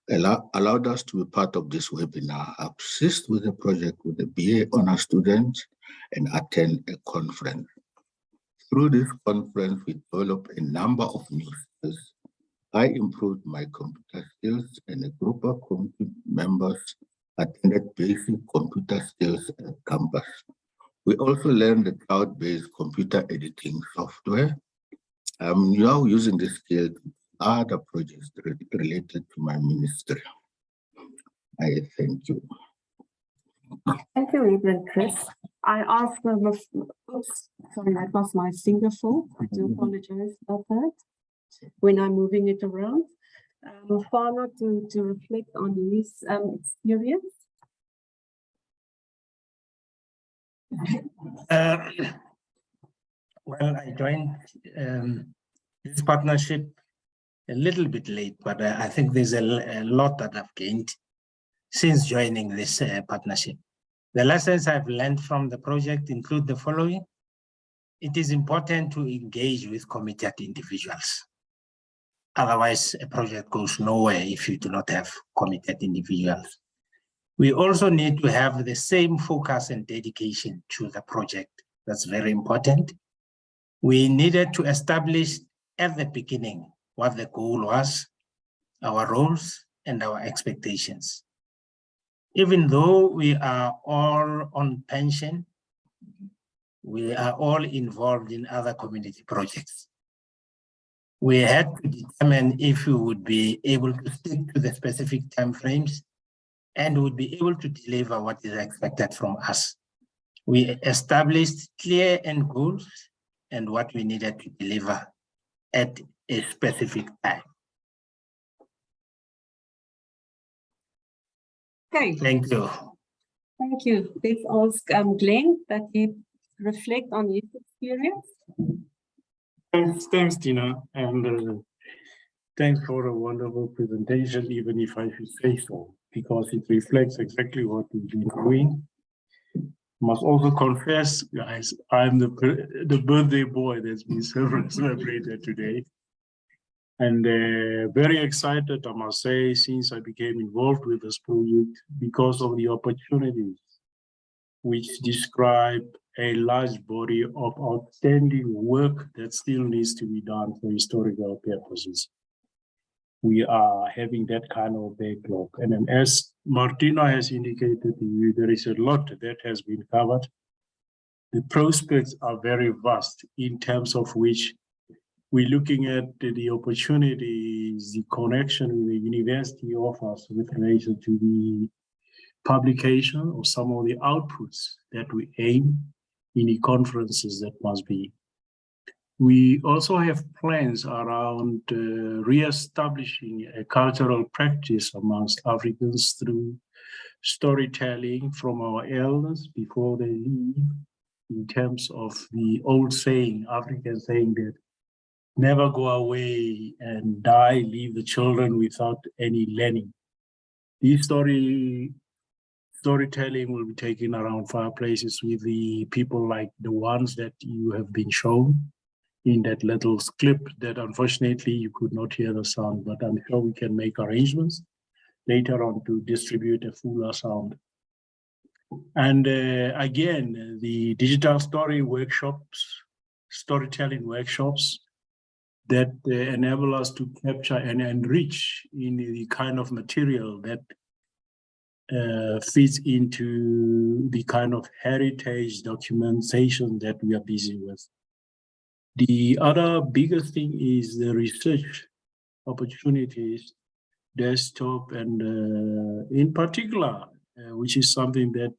F: allowed us to be part of this webinar, assist with the project with the BA honor students, and attend a conference. Through this conference, we developed a number of new skills I improved my computer skills, and a group of community members attended basic computer skills at campus. We also learned the cloud-based computer editing software. I'm now using this skill to other projects related to my ministry. I thank you.
C: Thank you, Reverend Chris. I asked oops, sorry, that was my finger fault. I do apologize about that. When I'm moving it around, Fana to reflect on his experience.
E: Well, I joined this partnership a little bit late, but I think there's a lot that I've gained since joining this partnership. The lessons I've learned from the project include the following. It is important to engage with committed individuals. Otherwise, a project goes nowhere if you do not have committed individuals. We also need to have the same focus and dedication to the project. That's very important. We needed to establish at the beginning what the goal was, our roles, and our expectations. Even though we are all on pension, we are all involved in other community projects. We had to determine if we would be able to stick to the specific timeframes and would be able to deliver what is expected from us. We established clear end goals and what we needed to deliver at a specific time.
C: Okay,
E: Thank you.
C: thank you. Let's ask Glenn that he reflect on his experience.
D: Thanks, Tina, and thanks for a wonderful presentation, even if I should say so, because it reflects exactly what we've been doing. Must also confess, guys, I'm the birthday boy that's been celebrated today. And very excited, I must say, since I became involved with this project because of the opportunities which describe a large body of outstanding work that still needs to be done for historical purposes. We are having that kind of backlog. And then as Martina has indicated to you, there is a lot that has been covered. The prospects are very vast in terms of which we're looking at the opportunities, the connection with the university offers with relation to the publication or some of the outputs that we aim in the conferences that must be. We also have plans around re-establishing a cultural practice amongst Africans through storytelling from our elders before they leave, in terms of the old saying, African saying that never go away and die, leave the children without any learning. These storytelling will be taken around fireplaces with the people like the ones that you have been shown in that little clip that unfortunately you could not hear the sound, but I'm sure we can make arrangements later on to distribute a fuller sound. And again, the digital story workshops, storytelling workshops that enable us to capture and enrich in the kind of material that fits into the kind of heritage documentation that we are busy with. The other biggest thing is the research opportunities, desktop, and in particular, which is something that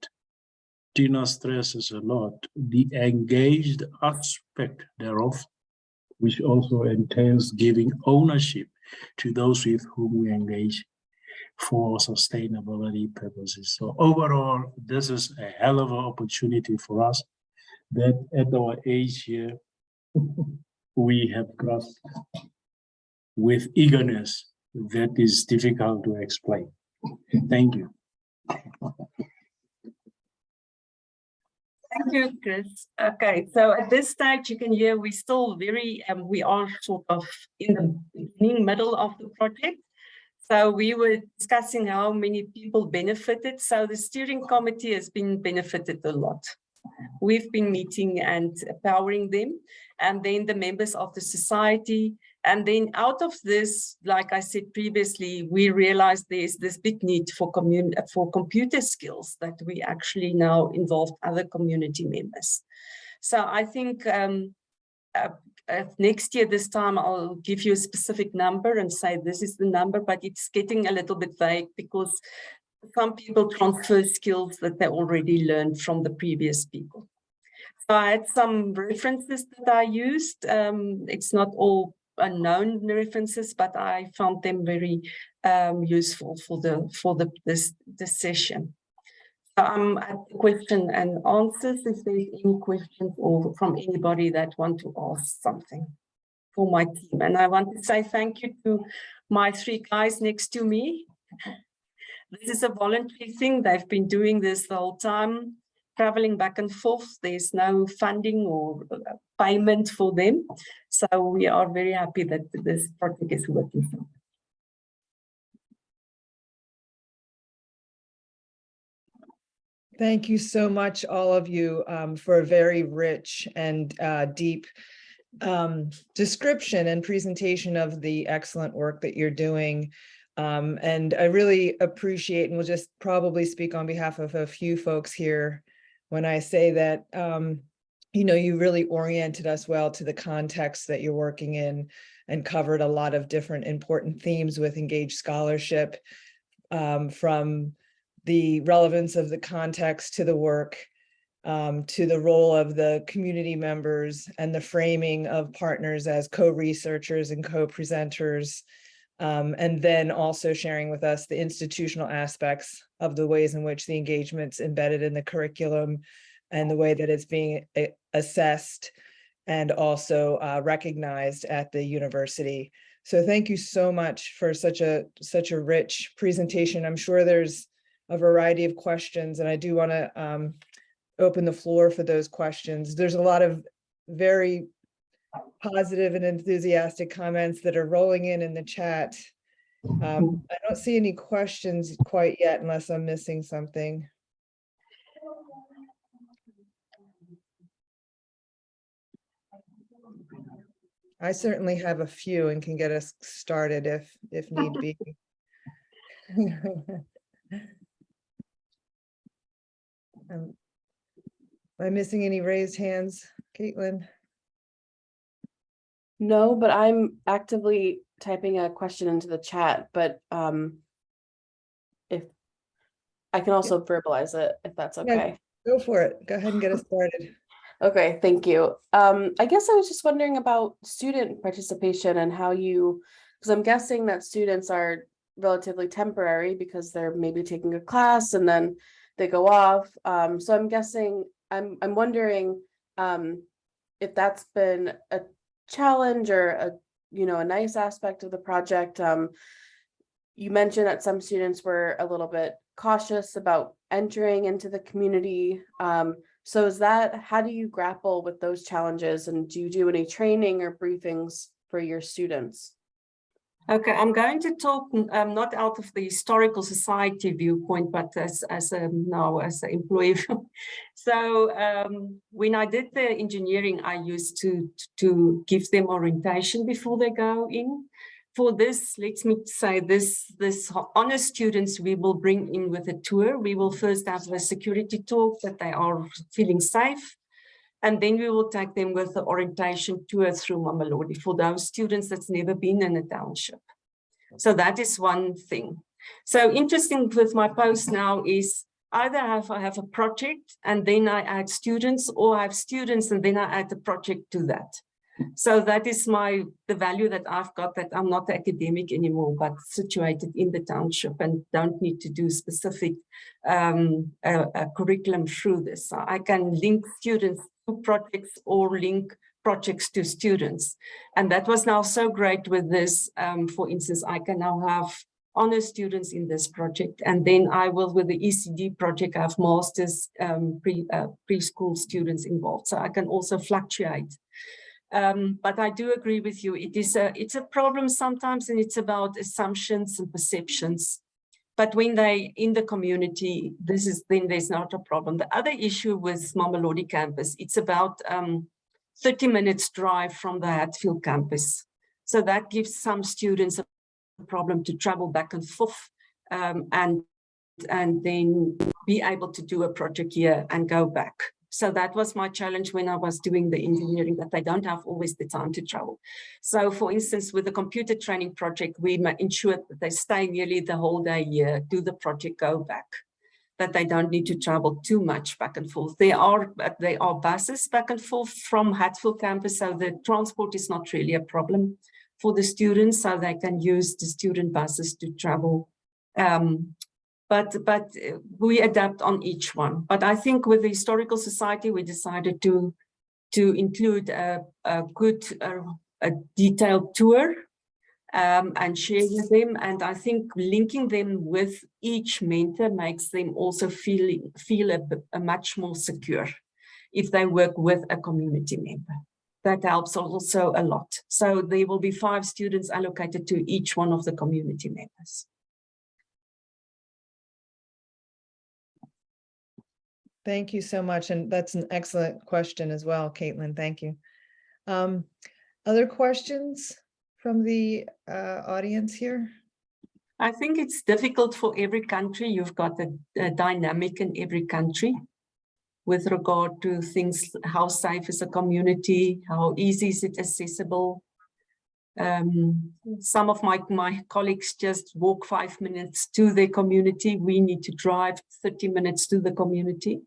D: Tina stresses a lot, the engaged aspect thereof, which also entails giving ownership to those with whom we engage for sustainability purposes. So overall, this is a hell of an opportunity for us that at our age here, we have grasped with eagerness that is difficult to explain. Thank you.
C: Thank you, Chris. Okay, so at this stage, you can hear we still very, we are sort of in the beginning, middle of the project. So we were discussing how many people benefited. So the steering committee has been benefited a lot. We've been meeting and empowering them. And then the members of the society And then out of this, like I said previously, we realized there's this big need for computer skills that we actually now involve other community members. So I think next year, this time, I'll give you a specific number and say this is the number, but it's getting a little bit vague because some people transfer skills that they already learned from the previous people. So I had some references that I used. It's not all unknown references, but I found them very useful for this session. So I'm at the question and answers. If there's any questions or from anybody that want to ask something for my team, and I want to say thank you to my 3 guys next to me. This is a voluntary thing. They've been doing this the whole time, traveling back and forth. There's no funding or payment for them. So we are very happy that this project is working.
B: Thank you so much, all of you, for a very rich and deep description and presentation of the excellent work that you're doing. And I really appreciate, and we'll just probably speak on behalf of a few folks here when I say that, you know, you really oriented us well to the context that you're working in and covered a lot of different important themes with engaged scholarship, from the relevance of the context to the work, to the role of the community members and the framing of partners as co-researchers and co-presenters, and then also sharing with us the institutional aspects of the ways in which the engagement's embedded in the curriculum and the way that it's being assessed and also recognized at the university. So thank you so much for such a rich presentation. I'm sure there's a variety of questions, and I do want to open the floor for those questions. There's a lot of very positive and enthusiastic comments that are rolling in the chat. I don't see any questions quite yet, unless I'm missing something. I certainly have a few and can get us started if need be. Am I missing any raised hands, Caitlin?
A: No, but I'm actively typing a question into the chat, but if I can also verbalize it, if that's okay.
B: Go for it. Go ahead and get us started.
A: Okay, thank you. I guess I was just wondering about student participation and how you, because I'm guessing that students are relatively temporary because they're maybe taking a class and then they go off. So I'm guessing, I'm wondering if that's been a challenge or a nice aspect of the project. You mentioned that some students were a little bit cautious about entering into the community. So how do you grapple with those challenges, and do you do any training or briefings for your students?
C: Okay, I'm going to talk not out of the historical society viewpoint, but as an employee. So when I did the engineering, I used to give them orientation before they go in. For this, let me say this honor students we will bring in with a tour. We will first have a security talk that they are feeling safe. And then we will take them with the orientation tour through Mamelodi for those students that's never been in a township. So that is one thing. So interesting with my post now is either I have a project and then I add students, or I have students and then I add the project to that. So that is the value that I've got, that I'm not academic anymore, but situated in the township and don't need to do specific curriculum through this. So I can link students to projects or link projects to students. And that was now so great with this. For instance, I can now have honor students in this project, and then I will, with the ECD project, have masters preschool students involved. So I can also fluctuate. But I do agree with you. It's a problem sometimes, and it's about assumptions and perceptions. But when they in the community, then there's not a problem. The other issue with Mamelodi campus, it's about 30 minutes drive from the Hatfield campus. So that gives some students a problem to travel back and forth and then be able to do a project here and go back. So that was my challenge when I was doing the engineering, that they don't have always the time to travel. So for instance, with the computer training project, we ensured that they stay nearly the whole day here, do the project, go back, that they don't need to travel too much back and forth. There are buses back and forth from Hatfield campus, so the transport is not really a problem for the students, so they can use the student buses to travel. But we adapt on each one. But I think with the Historical Society, we decided to include a detailed tour and share with them. And I think linking them with each mentor makes them also feel a much more secure if they work with a community member. That helps also a lot. So there will be 5 students allocated to each one of the community members.
B: Thank you so much. And that's an excellent question as well, Caitlin. Thank you. Other questions from the audience here?
C: I think it's difficult for every country. You've got a dynamic in every country with regard to things, how safe is a community, how easy is it accessible. Some of my colleagues just walk 5 minutes to their community. We need to drive 30 minutes to the community.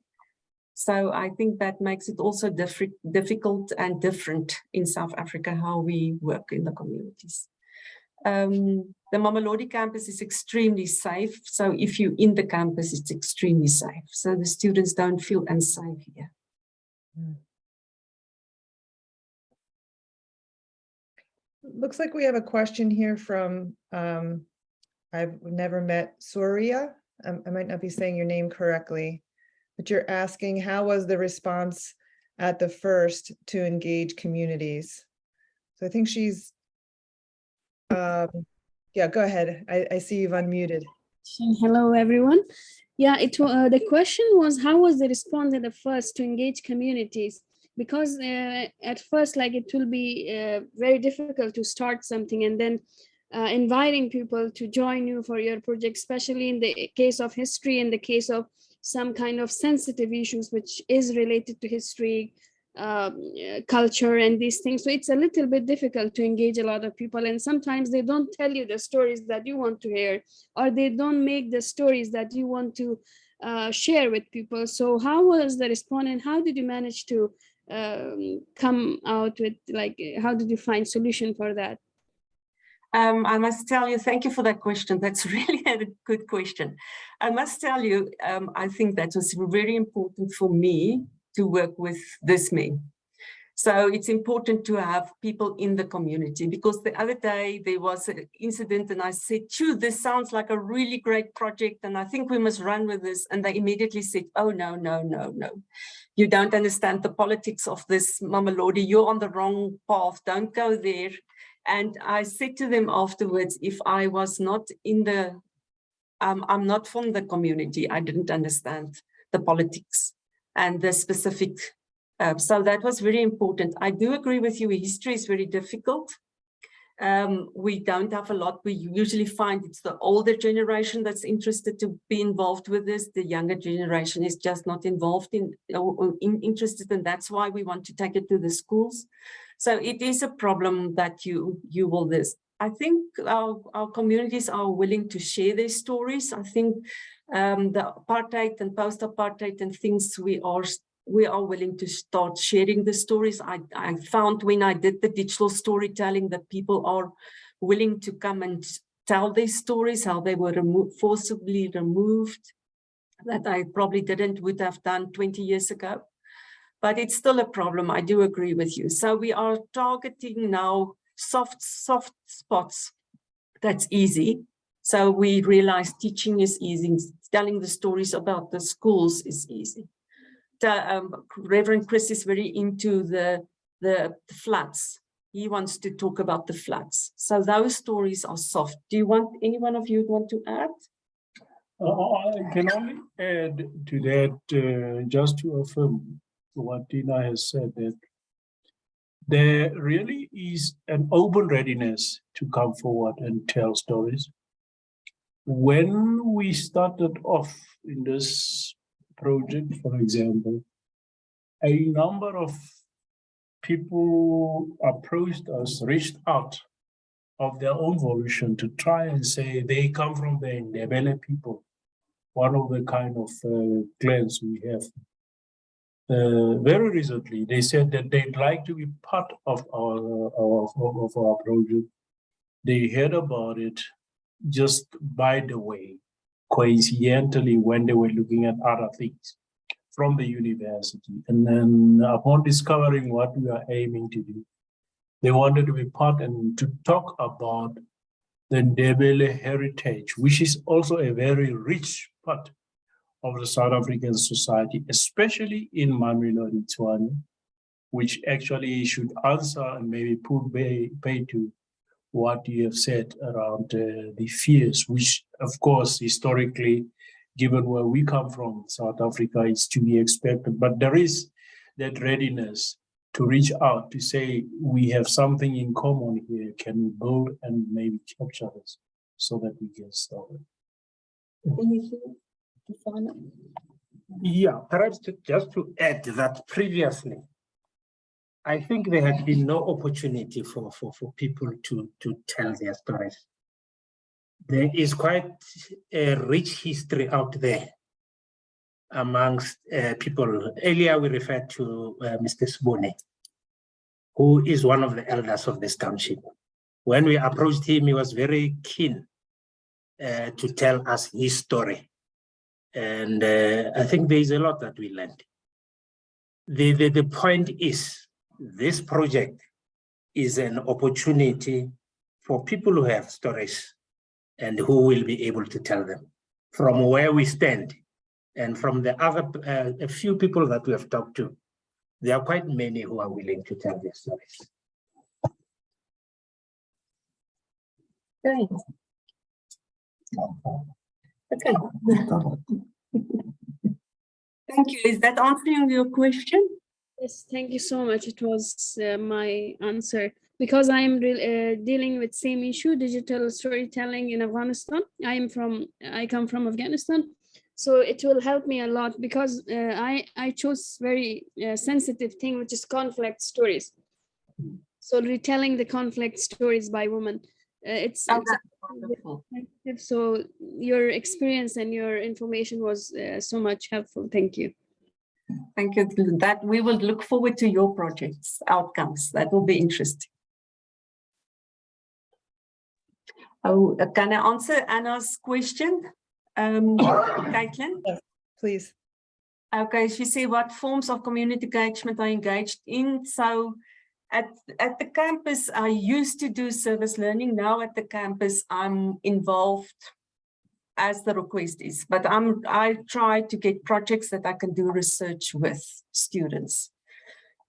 C: So I think that makes it also difficult and different in South Africa, how we work in the communities. The Mamelodi campus is extremely safe. So if you're in the campus, it's extremely safe. So the students don't feel unsafe here.
B: Looks like we have a question here from, I've never met Surya. I might not be saying your name correctly, but you're asking, how was the response at the first to engage communities? So I think she's, yeah, go ahead. I see you've unmuted.
G: Hello, everyone. Yeah, the question was, how was the response at the first to engage communities? Because at first, like, it will be very difficult to start something and then inviting people to join you for your project, especially in the case of history, in the case of some kind of sensitive issues, which is related to history, culture and these things. So it's a little bit difficult to engage a lot of people. And sometimes they don't tell you the stories that you want to hear, or they don't make the stories that you want to share with people. So how was the response, and how did you manage to come out with, like, how did you find solution for that?
C: I must tell you, thank you for that question. That's really a good question. I must tell you, I think that was very important for me to work with this man. So it's important to have people in the community, because the other day there was an incident and I said, "Phew, this sounds like a really great project and I think we must run with this." And they immediately said, "Oh, no, no, no, no. You don't understand the politics of this, Mamelodi. You're on the wrong path. Don't go there." And I said to them afterwards, if I was not in the, I'm not from the community, I didn't understand the politics and the specific. So that was very important. I do agree with you, history is very difficult. We don't have a lot. We usually find it's the older generation that's interested to be involved with this. The younger generation is just not involved interested, and that's why we want to take it to the schools. So it is a problem that you will this. I think our communities are willing to share their stories. I think the apartheid and post-apartheid and things, we are willing to start sharing the stories. I found when I did the digital storytelling that people are willing to come and tell their stories, how they were forcibly removed, that I probably would have done 20 years ago. But it's still a problem. I do agree with you. So we are targeting now soft spots. That's easy. So we realize teaching is easy. Telling the stories about the schools is easy. Reverend Chris is very into the floods. He wants to talk about the floods. So those stories are soft. Do you want, any one of you want to add?
D: I can only add to that, just to affirm what Dina has said, that there really is an open readiness to come forward and tell stories. When we started off in this project, for example, a number of people approached us, reached out of their own volition to try and say they come from the Ndebele people, one of the kind of clans we have. Very recently, they said that they'd like to be part of our project. They heard about it just by the way, coincidentally, when they were looking at other things from the university. And then upon discovering what we are aiming to do, they wanted to be part and to talk about the Ndebele heritage, which is also a very rich part of the South African society, especially in Mamelodi, Tshwane, which actually should answer and maybe put pay to what you have said around the fears, which of course, historically, given where we come from, South Africa, is to be expected. But there is that readiness to reach out to say, we have something in common here, can we build and maybe capture this so that we get started.
E: Yeah, perhaps just to add that previously, I think there had been no opportunity for people to tell their stories. There is quite a rich history out there amongst people. Earlier, we referred to Mr. Sibone, who is one of the elders of this township. When we approached him, he was very keen to tell us his story. And I think there is a lot that we learned. The point is, this project is an opportunity for people who have stories and who will be able to tell them. From where we stand and from the other, a few people that we have talked to, there are quite many who are willing to tell their stories.
C: Okay. Okay. Thank you. Is that answering your question?
G: Yes, thank you so much. It was my answer. Because I'm dealing with same issue, digital storytelling in Afghanistan. I come from Afghanistan. So it will help me a lot because I chose very sensitive thing, which is conflict stories. So retelling the conflict stories by women. It's
C: wonderful.
G: So your experience and your information was so much helpful. Thank you.
C: Thank you. That we will look forward to your project's outcomes. That will be interesting. Oh, can I answer Anna's question, Caitlin?
B: Yes, please.
C: Okay, she said, what forms of community engagement are engaged in? So at the campus, I used to do service learning. Now at the campus, I'm involved as the request is, but I try to get projects that I can do research with students.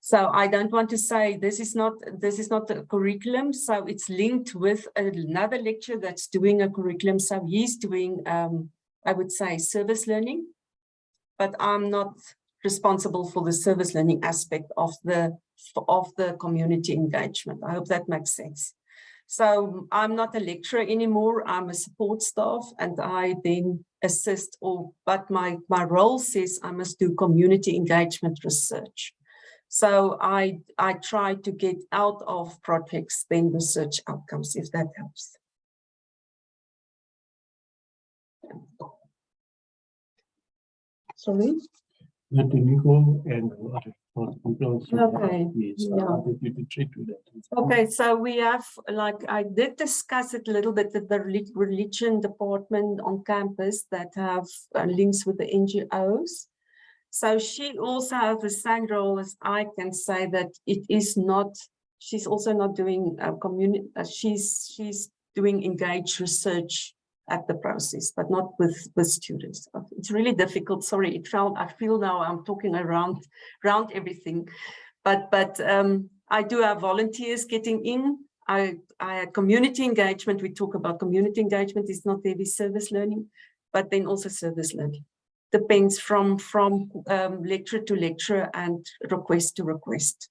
C: So I don't want to say this is not the curriculum. So it's linked with another lecturer that's doing a curriculum. So he's doing, I would say, service learning, but I'm not responsible for the service learning aspect of the community engagement. I hope that makes sense. So I'm not a lecturer anymore. I'm a support staff, and I then assist. But my role says I must do community engagement research. So I try to get out of projects then research outcomes, if that helps. Sorry? Okay. Yeah. Okay, so we have, like I did discuss it a little bit at the religion department on campus that have links with the NGOs. So she also has the same role as I can say that it is not, she's also not doing community, she's doing engaged research at the process, but not with students. It's really difficult. Sorry, I feel now I'm talking around everything, but I do have volunteers getting in. I community engagement. We talk about community engagement is not heavy service learning, but then also service learning. Depends from lecturer to lecturer and request to request.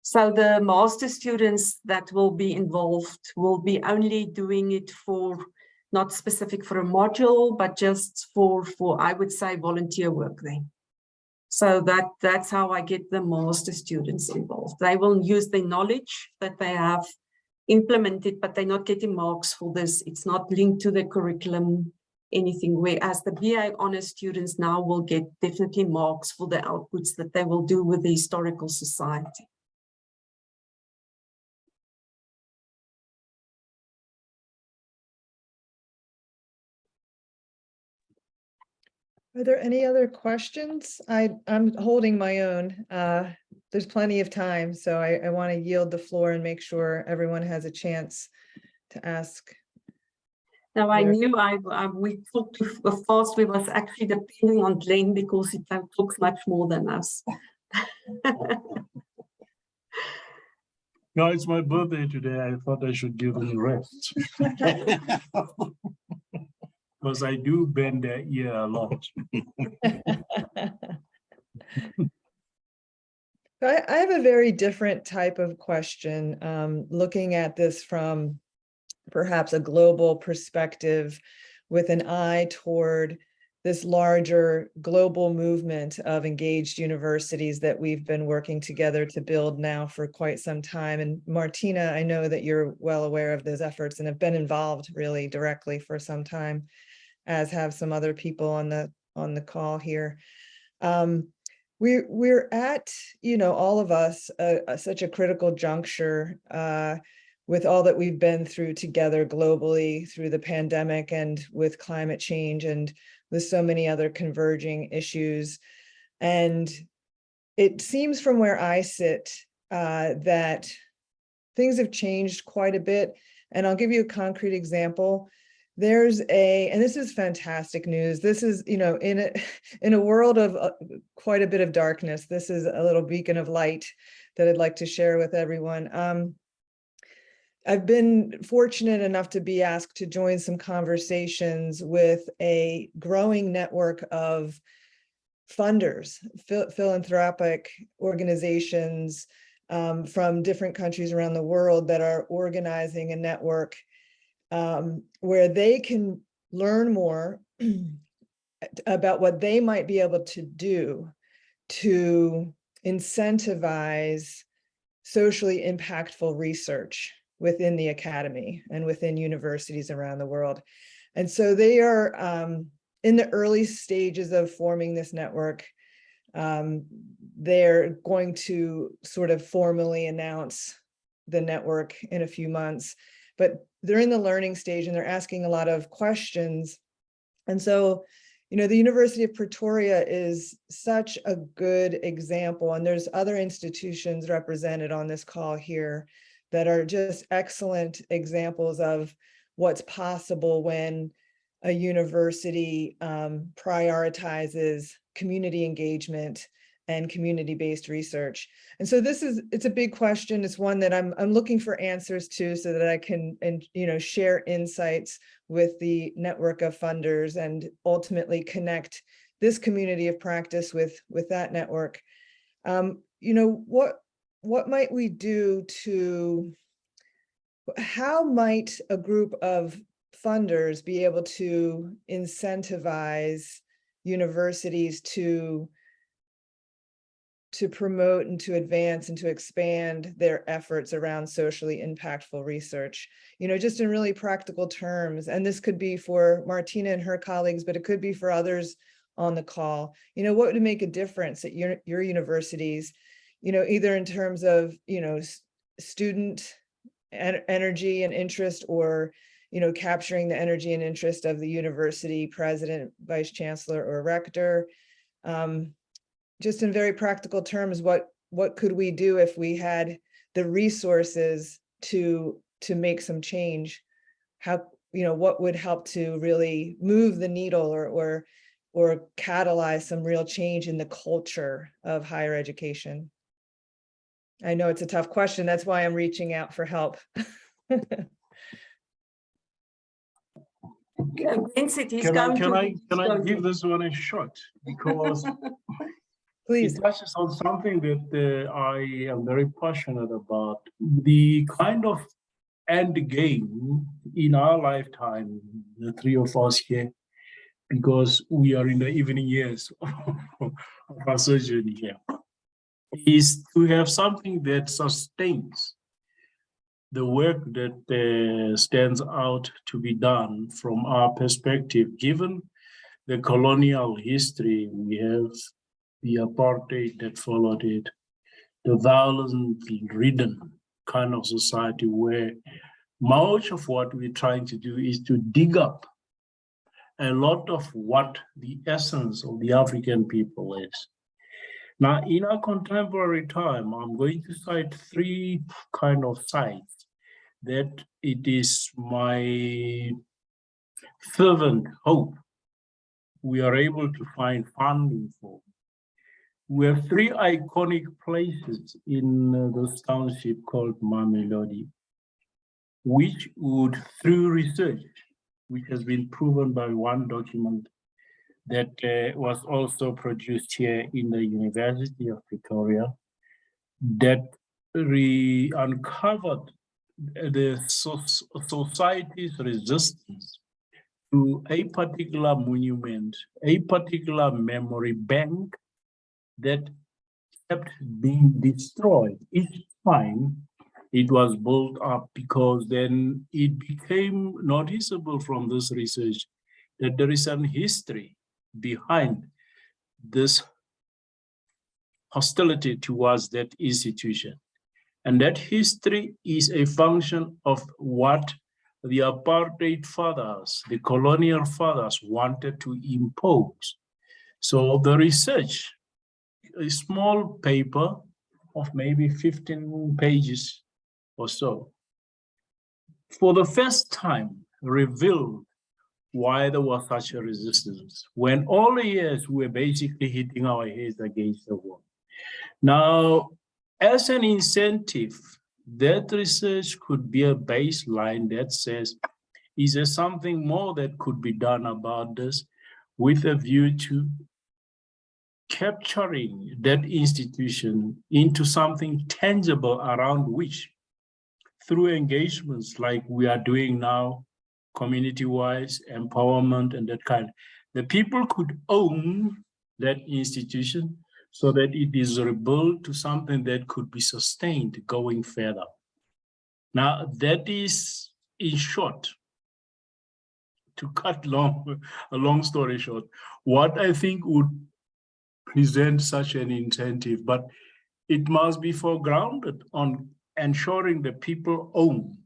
C: So the master students that will be involved will be only doing it for, not specific for a module, but just for I would say, volunteer work then. So that's how I get the master students involved. They will use the knowledge that they have implemented, but they're not getting marks for this. It's not linked to the curriculum, anything, whereas the BA honors students now will get definitely marks for the outputs that they will do with the historical society.
B: Are there any other questions? I'm holding my own. There's plenty of time, so I want to yield the floor and make sure everyone has a chance to ask.
C: Now I knew we talked too fast. We was actually depending on Glenn because he talks much more than us.
D: No, it's my birthday today. I thought I should give them rest. Because I do bend their ear a lot.
B: I have a very different type of question, looking at this from perhaps a global perspective with an eye toward this larger global movement of engaged universities that we've been working together to build now for quite some time. And Martina, I know that you're well aware of those efforts and have been involved really directly for some time, as have some other people on the call here. We're at, all of us, such a critical juncture with all that we've been through together globally through the pandemic and with climate change and with so many other converging issues. And it seems from where I sit that things have changed quite a bit. And I'll give you a concrete example. There's and this is fantastic news. This is, in a world of quite a bit of darkness, this is a little beacon of light that I'd like to share with everyone. I've been fortunate enough to be asked to join some conversations with a growing network of funders, philanthropic organizations from different countries around the world that are organizing a network where they can learn more about what they might be able to do to incentivize socially impactful research within the academy and within universities around the world. And so they are in the early stages of forming this network. They're going to sort of formally announce the network in a few months, but they're in the learning stage and they're asking a lot of questions. And so, the University of Pretoria is such a good example, and there's other institutions represented on this call here that are just excellent examples of what's possible when a university prioritizes community engagement and community-based research. And so it's a big question. It's one that I'm looking for answers to so that I can, share insights with the network of funders and ultimately connect this community of practice with that network. What might we do how might a group of funders be able to incentivize universities to promote and to advance and to expand their efforts around socially impactful research, just in really practical terms? And this could be for Martina and her colleagues, but it could be for others on the call. What would make a difference at your universities, either in terms of, student energy and interest, or, capturing the energy and interest of the university president, vice chancellor, or rector. Just in very practical terms, what could we do if we had the resources to make some change? How, what would help to really move the needle or catalyze some real change in the culture of higher education? I know it's a tough question. That's why I'm reaching out for help.
C: Glenn said he's
D: Can
C: going
D: I give this one a shot? Because
B: Please.
D: It touches on something that I am very passionate about. The kind of end game in our lifetime, the three of us here, because we are in the evening years of our sojourn here, is to have something that sustains the work that stands out to be done from our perspective, given the colonial history we have, the apartheid that followed it, the violence-ridden kind of society where much of what we're trying to do is to dig up a lot of what the essence of the African people is. Now, in our contemporary time, I'm going to cite three kind of sites that it is my fervent hope we are able to find funding for. We have three iconic places in this township called Mamelodi, which would, through research, which has been proven by one document that was also produced here in the University of Pretoria, that uncovered the society's resistance to a particular monument, a particular memory bank that kept being destroyed each time it was built up, because then it became noticeable from this research that there is an history behind this hostility towards that institution. And that history is a function of what the apartheid fathers, the colonial fathers, wanted to impose. So the research, a small paper of maybe 15 pages or so, for the first time revealed why there was such a resistance, when all the years we were basically hitting our heads against the wall. Now, as an incentive, that research could be a baseline that says, is there something more that could be done about this, with a view to capturing that institution into something tangible around which, through engagements like we are doing now, community-wise, empowerment and that kind, the people could own that institution so that it is rebuilt to something that could be sustained going further. Now, that is, in short, to cut a long story short, what I think would present such an incentive, but it must be foregrounded on ensuring that people own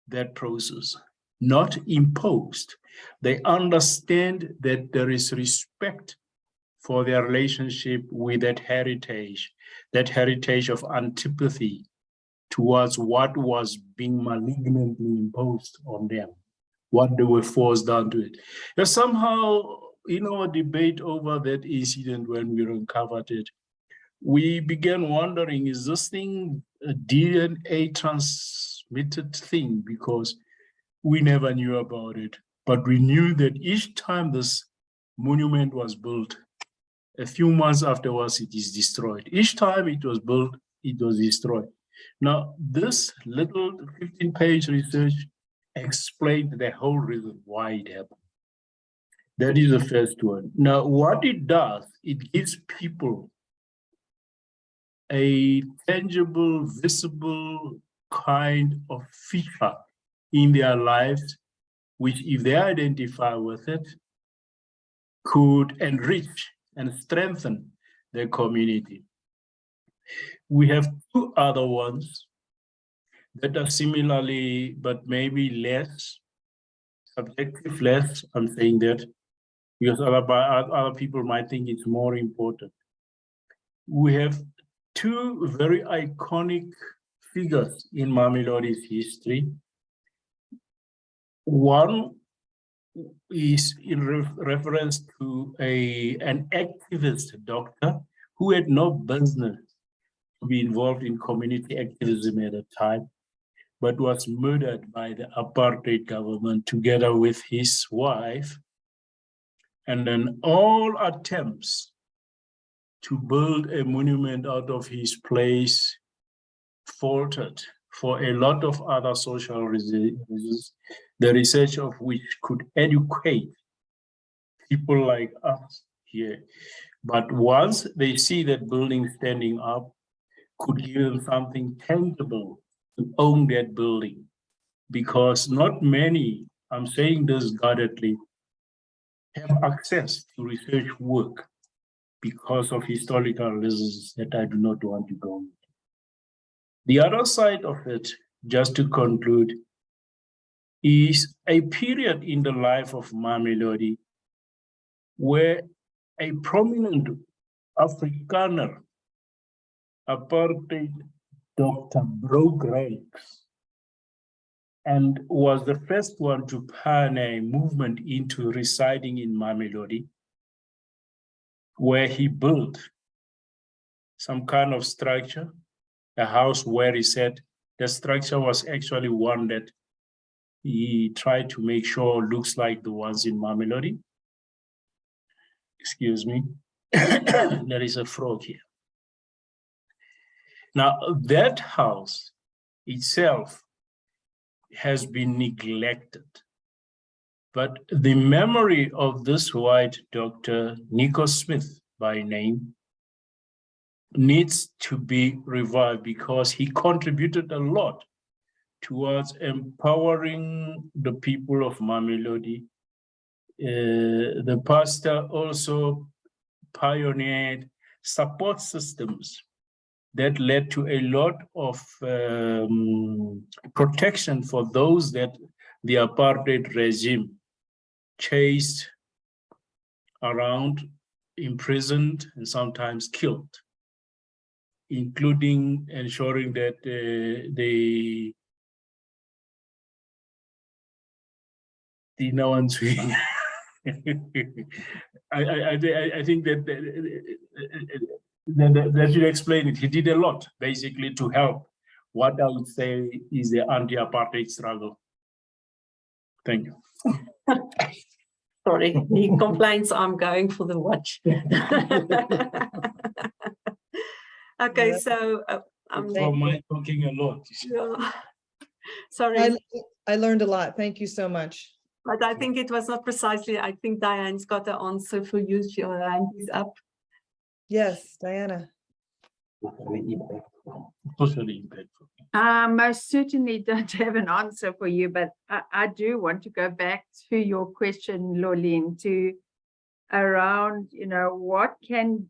D: that process, not imposed. They understand that there is respect for their relationship with that heritage of antipathy towards what was being malignantly imposed on them, what they were forced down to it. But somehow, in our debate over that incident, when we uncovered it, we began wondering, is this thing a DNA transmitted thing? Because we never knew about it, but we knew that each time this monument was built, a few months afterwards, it is destroyed. Each time it was built, it was destroyed. Now, this little 15-page research explained the whole reason why it happened. That is the first one. Now, what it does, it gives people a tangible, visible kind of feature in their lives, which, if they identify with it, could enrich and strengthen their community. We have two other ones that are similarly, but maybe less subjective, less, I'm saying that, because other people might think it's more important. We have two very iconic figures in Mamelodi's history. One is in reference to an activist doctor who had no business to be involved in community activism at the time, but was murdered by the apartheid government together with his wife. And then all attempts to build a monument out of his place faltered for a lot of other social reasons, the research of which could educate people like us here. But once they see that building standing up, could give them something tangible to own that building. Because not many, I'm saying this guardedly, have access to research work because of historical reasons that I do not want to go into. The other side of it, just to conclude, is a period in the life of Mamelodi where a prominent Afrikaner, apartheid doctor, broke ranks and was the first one to pioneer a movement into residing in Mamelodi, where he built some kind of structure, a house where he said the structure was actually one that he tried to make sure looks like the ones in Mamelodi. Excuse me, there is a frog here. Now, that house itself has been neglected, but the memory of this white doctor, Nico Smith by name, needs to be revived because he contributed a lot towards empowering the people of Mamelodi. The pastor also pioneered support systems that led to a lot of protection for those that the apartheid regime chased around, imprisoned, and sometimes killed, including ensuring that the no one's I think that that should explain it. He did a lot, basically, to help what I would say is the anti-apartheid struggle. Thank you.
C: Sorry, he complains I'm going for the watch. Okay, so
D: For my talking a lot.
C: sorry.
B: I learned a lot. Thank you so much.
C: But I think it was not precisely, I think Diane's got an answer for you. Your hand is up.
B: Yes, Diana.
D: Totally impactful.
H: Most certainly don't have an answer for you, but I do want to go back to your question, Lorleen, to around, what can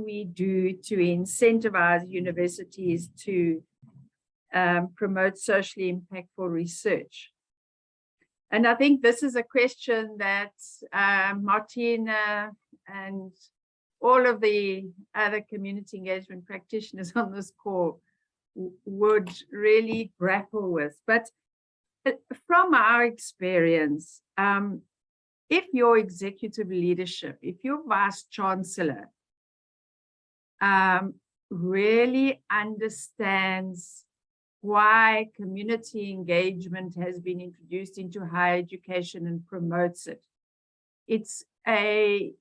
H: we do to incentivize universities to promote socially impactful research? And I think this is a question that Martina and all of the other community engagement practitioners on this call would really grapple with. But from our experience, if your executive leadership, if your vice chancellor really understands why community engagement has been introduced into higher education and promotes it, it's a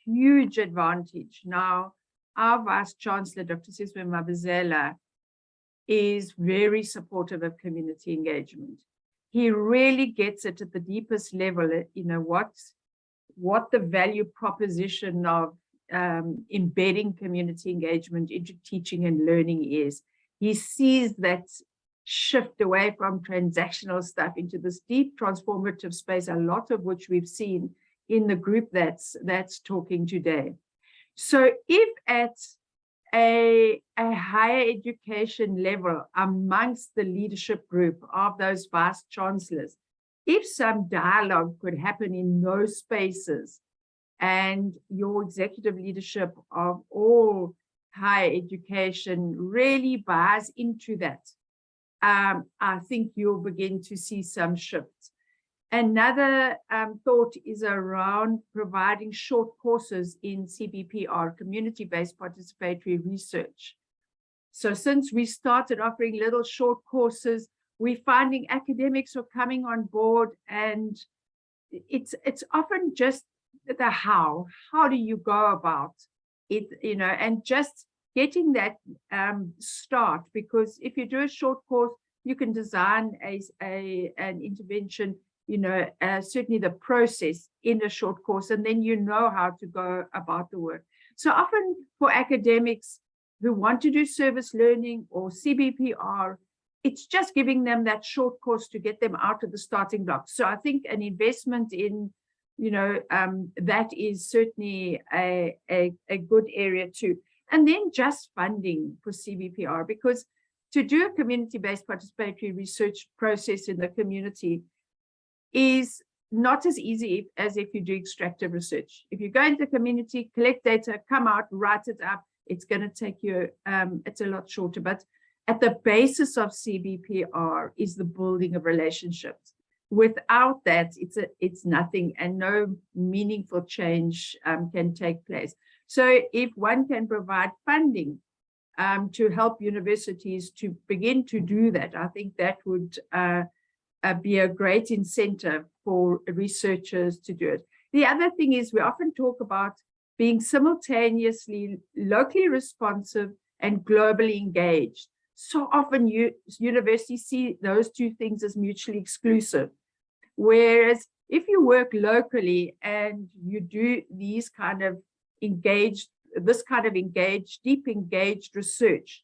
H: huge advantage. Now, our Vice Chancellor, Dr. Sizwe Mabizela, is very supportive of community engagement. He really gets it at the deepest level, what the value proposition of embedding community engagement into teaching and learning is. He sees that shift away from transactional stuff into this deep transformative space, a lot of which we've seen in the group that's talking today. So if at a higher education level amongst the leadership group of those vice chancellors, if some dialogue could happen in those spaces and your executive leadership of all higher education really buys into that, I think you'll begin to see some shifts. Another thought is around providing short courses in Cbpr, community-based participatory research. So since we started offering little short courses, we're finding academics are coming on board, and it's often just the how do you go about and just getting that start, because if you do a short course, you can design an intervention, certainly the process in a short course, and then you know how to go about the work. So often for academics who want to do service learning or Cbpr, it's just giving them that short course to get them out of the starting blocks. So I think an investment in, that is certainly a good area too. And then just funding for Cbpr, because to do a community-based participatory research process in the community is not as easy as if you do extractive research. If you go into the community, collect data, come out, write it up, it's going to take you, it's a lot shorter. But at the basis of Cbpr is the building of relationships. Without that, it's nothing, and no meaningful change can take place. So if one can provide funding to help universities to begin to do that, I think that would be a great incentive for researchers to do it. The other thing is we often talk about being simultaneously locally responsive and globally engaged. So often universities see those two things as mutually exclusive. Whereas if you work locally and you do these kind of engaged, deep engaged research,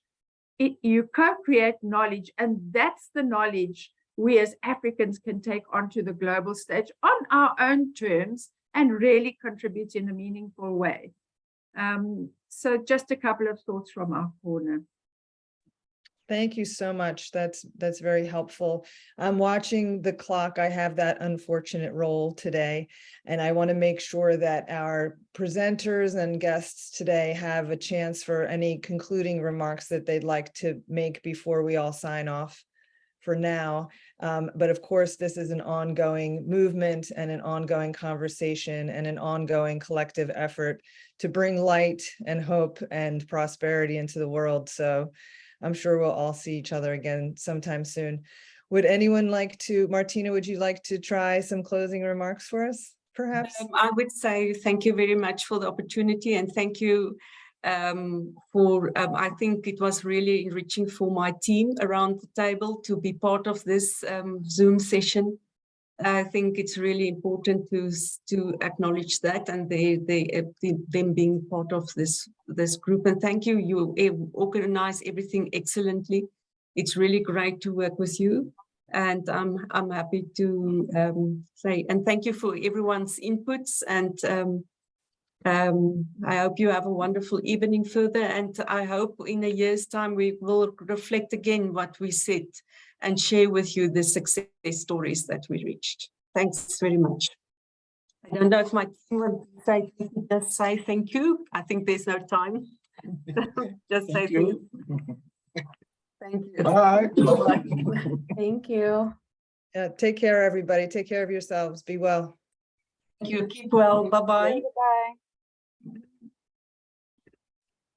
H: you co-create knowledge, and that's the knowledge we as Africans can take onto the global stage on our own terms and really contribute in a meaningful way. So just a couple of thoughts from our corner.
B: Thank you so much. That's very helpful. I'm watching the clock. I have that unfortunate role today, and I want to make sure that our presenters and guests today have a chance for any concluding remarks that they'd like to make before we all sign off for now. But of course, this is an ongoing movement and an ongoing conversation and an ongoing collective effort to bring light and hope and prosperity into the world. So I'm sure we'll all see each other again sometime soon. Would anyone like to, Martina, would you like to try some closing remarks for us, perhaps?
C: I would say thank you very much for the opportunity, and thank you I think it was really enriching for my team around the table to be part of this Zoom session. I think it's really important to acknowledge that, and them being part of this group. And thank you. You organize everything excellently. It's really great to work with you, and I'm happy to say and thank you for everyone's inputs. And I hope you have a wonderful evening further, and I hope in a year's time we will reflect again what we said and share with you the success stories that we reached. Thanks very much. I don't know if my team would say, just say thank you. I think there's no time. Just say thank you. Thank you.
F: Bye.
A: Thank you.
B: Take care, everybody. Take care of yourselves. Be well.
C: Thank you. Keep well. Bye-bye.
A: Bye.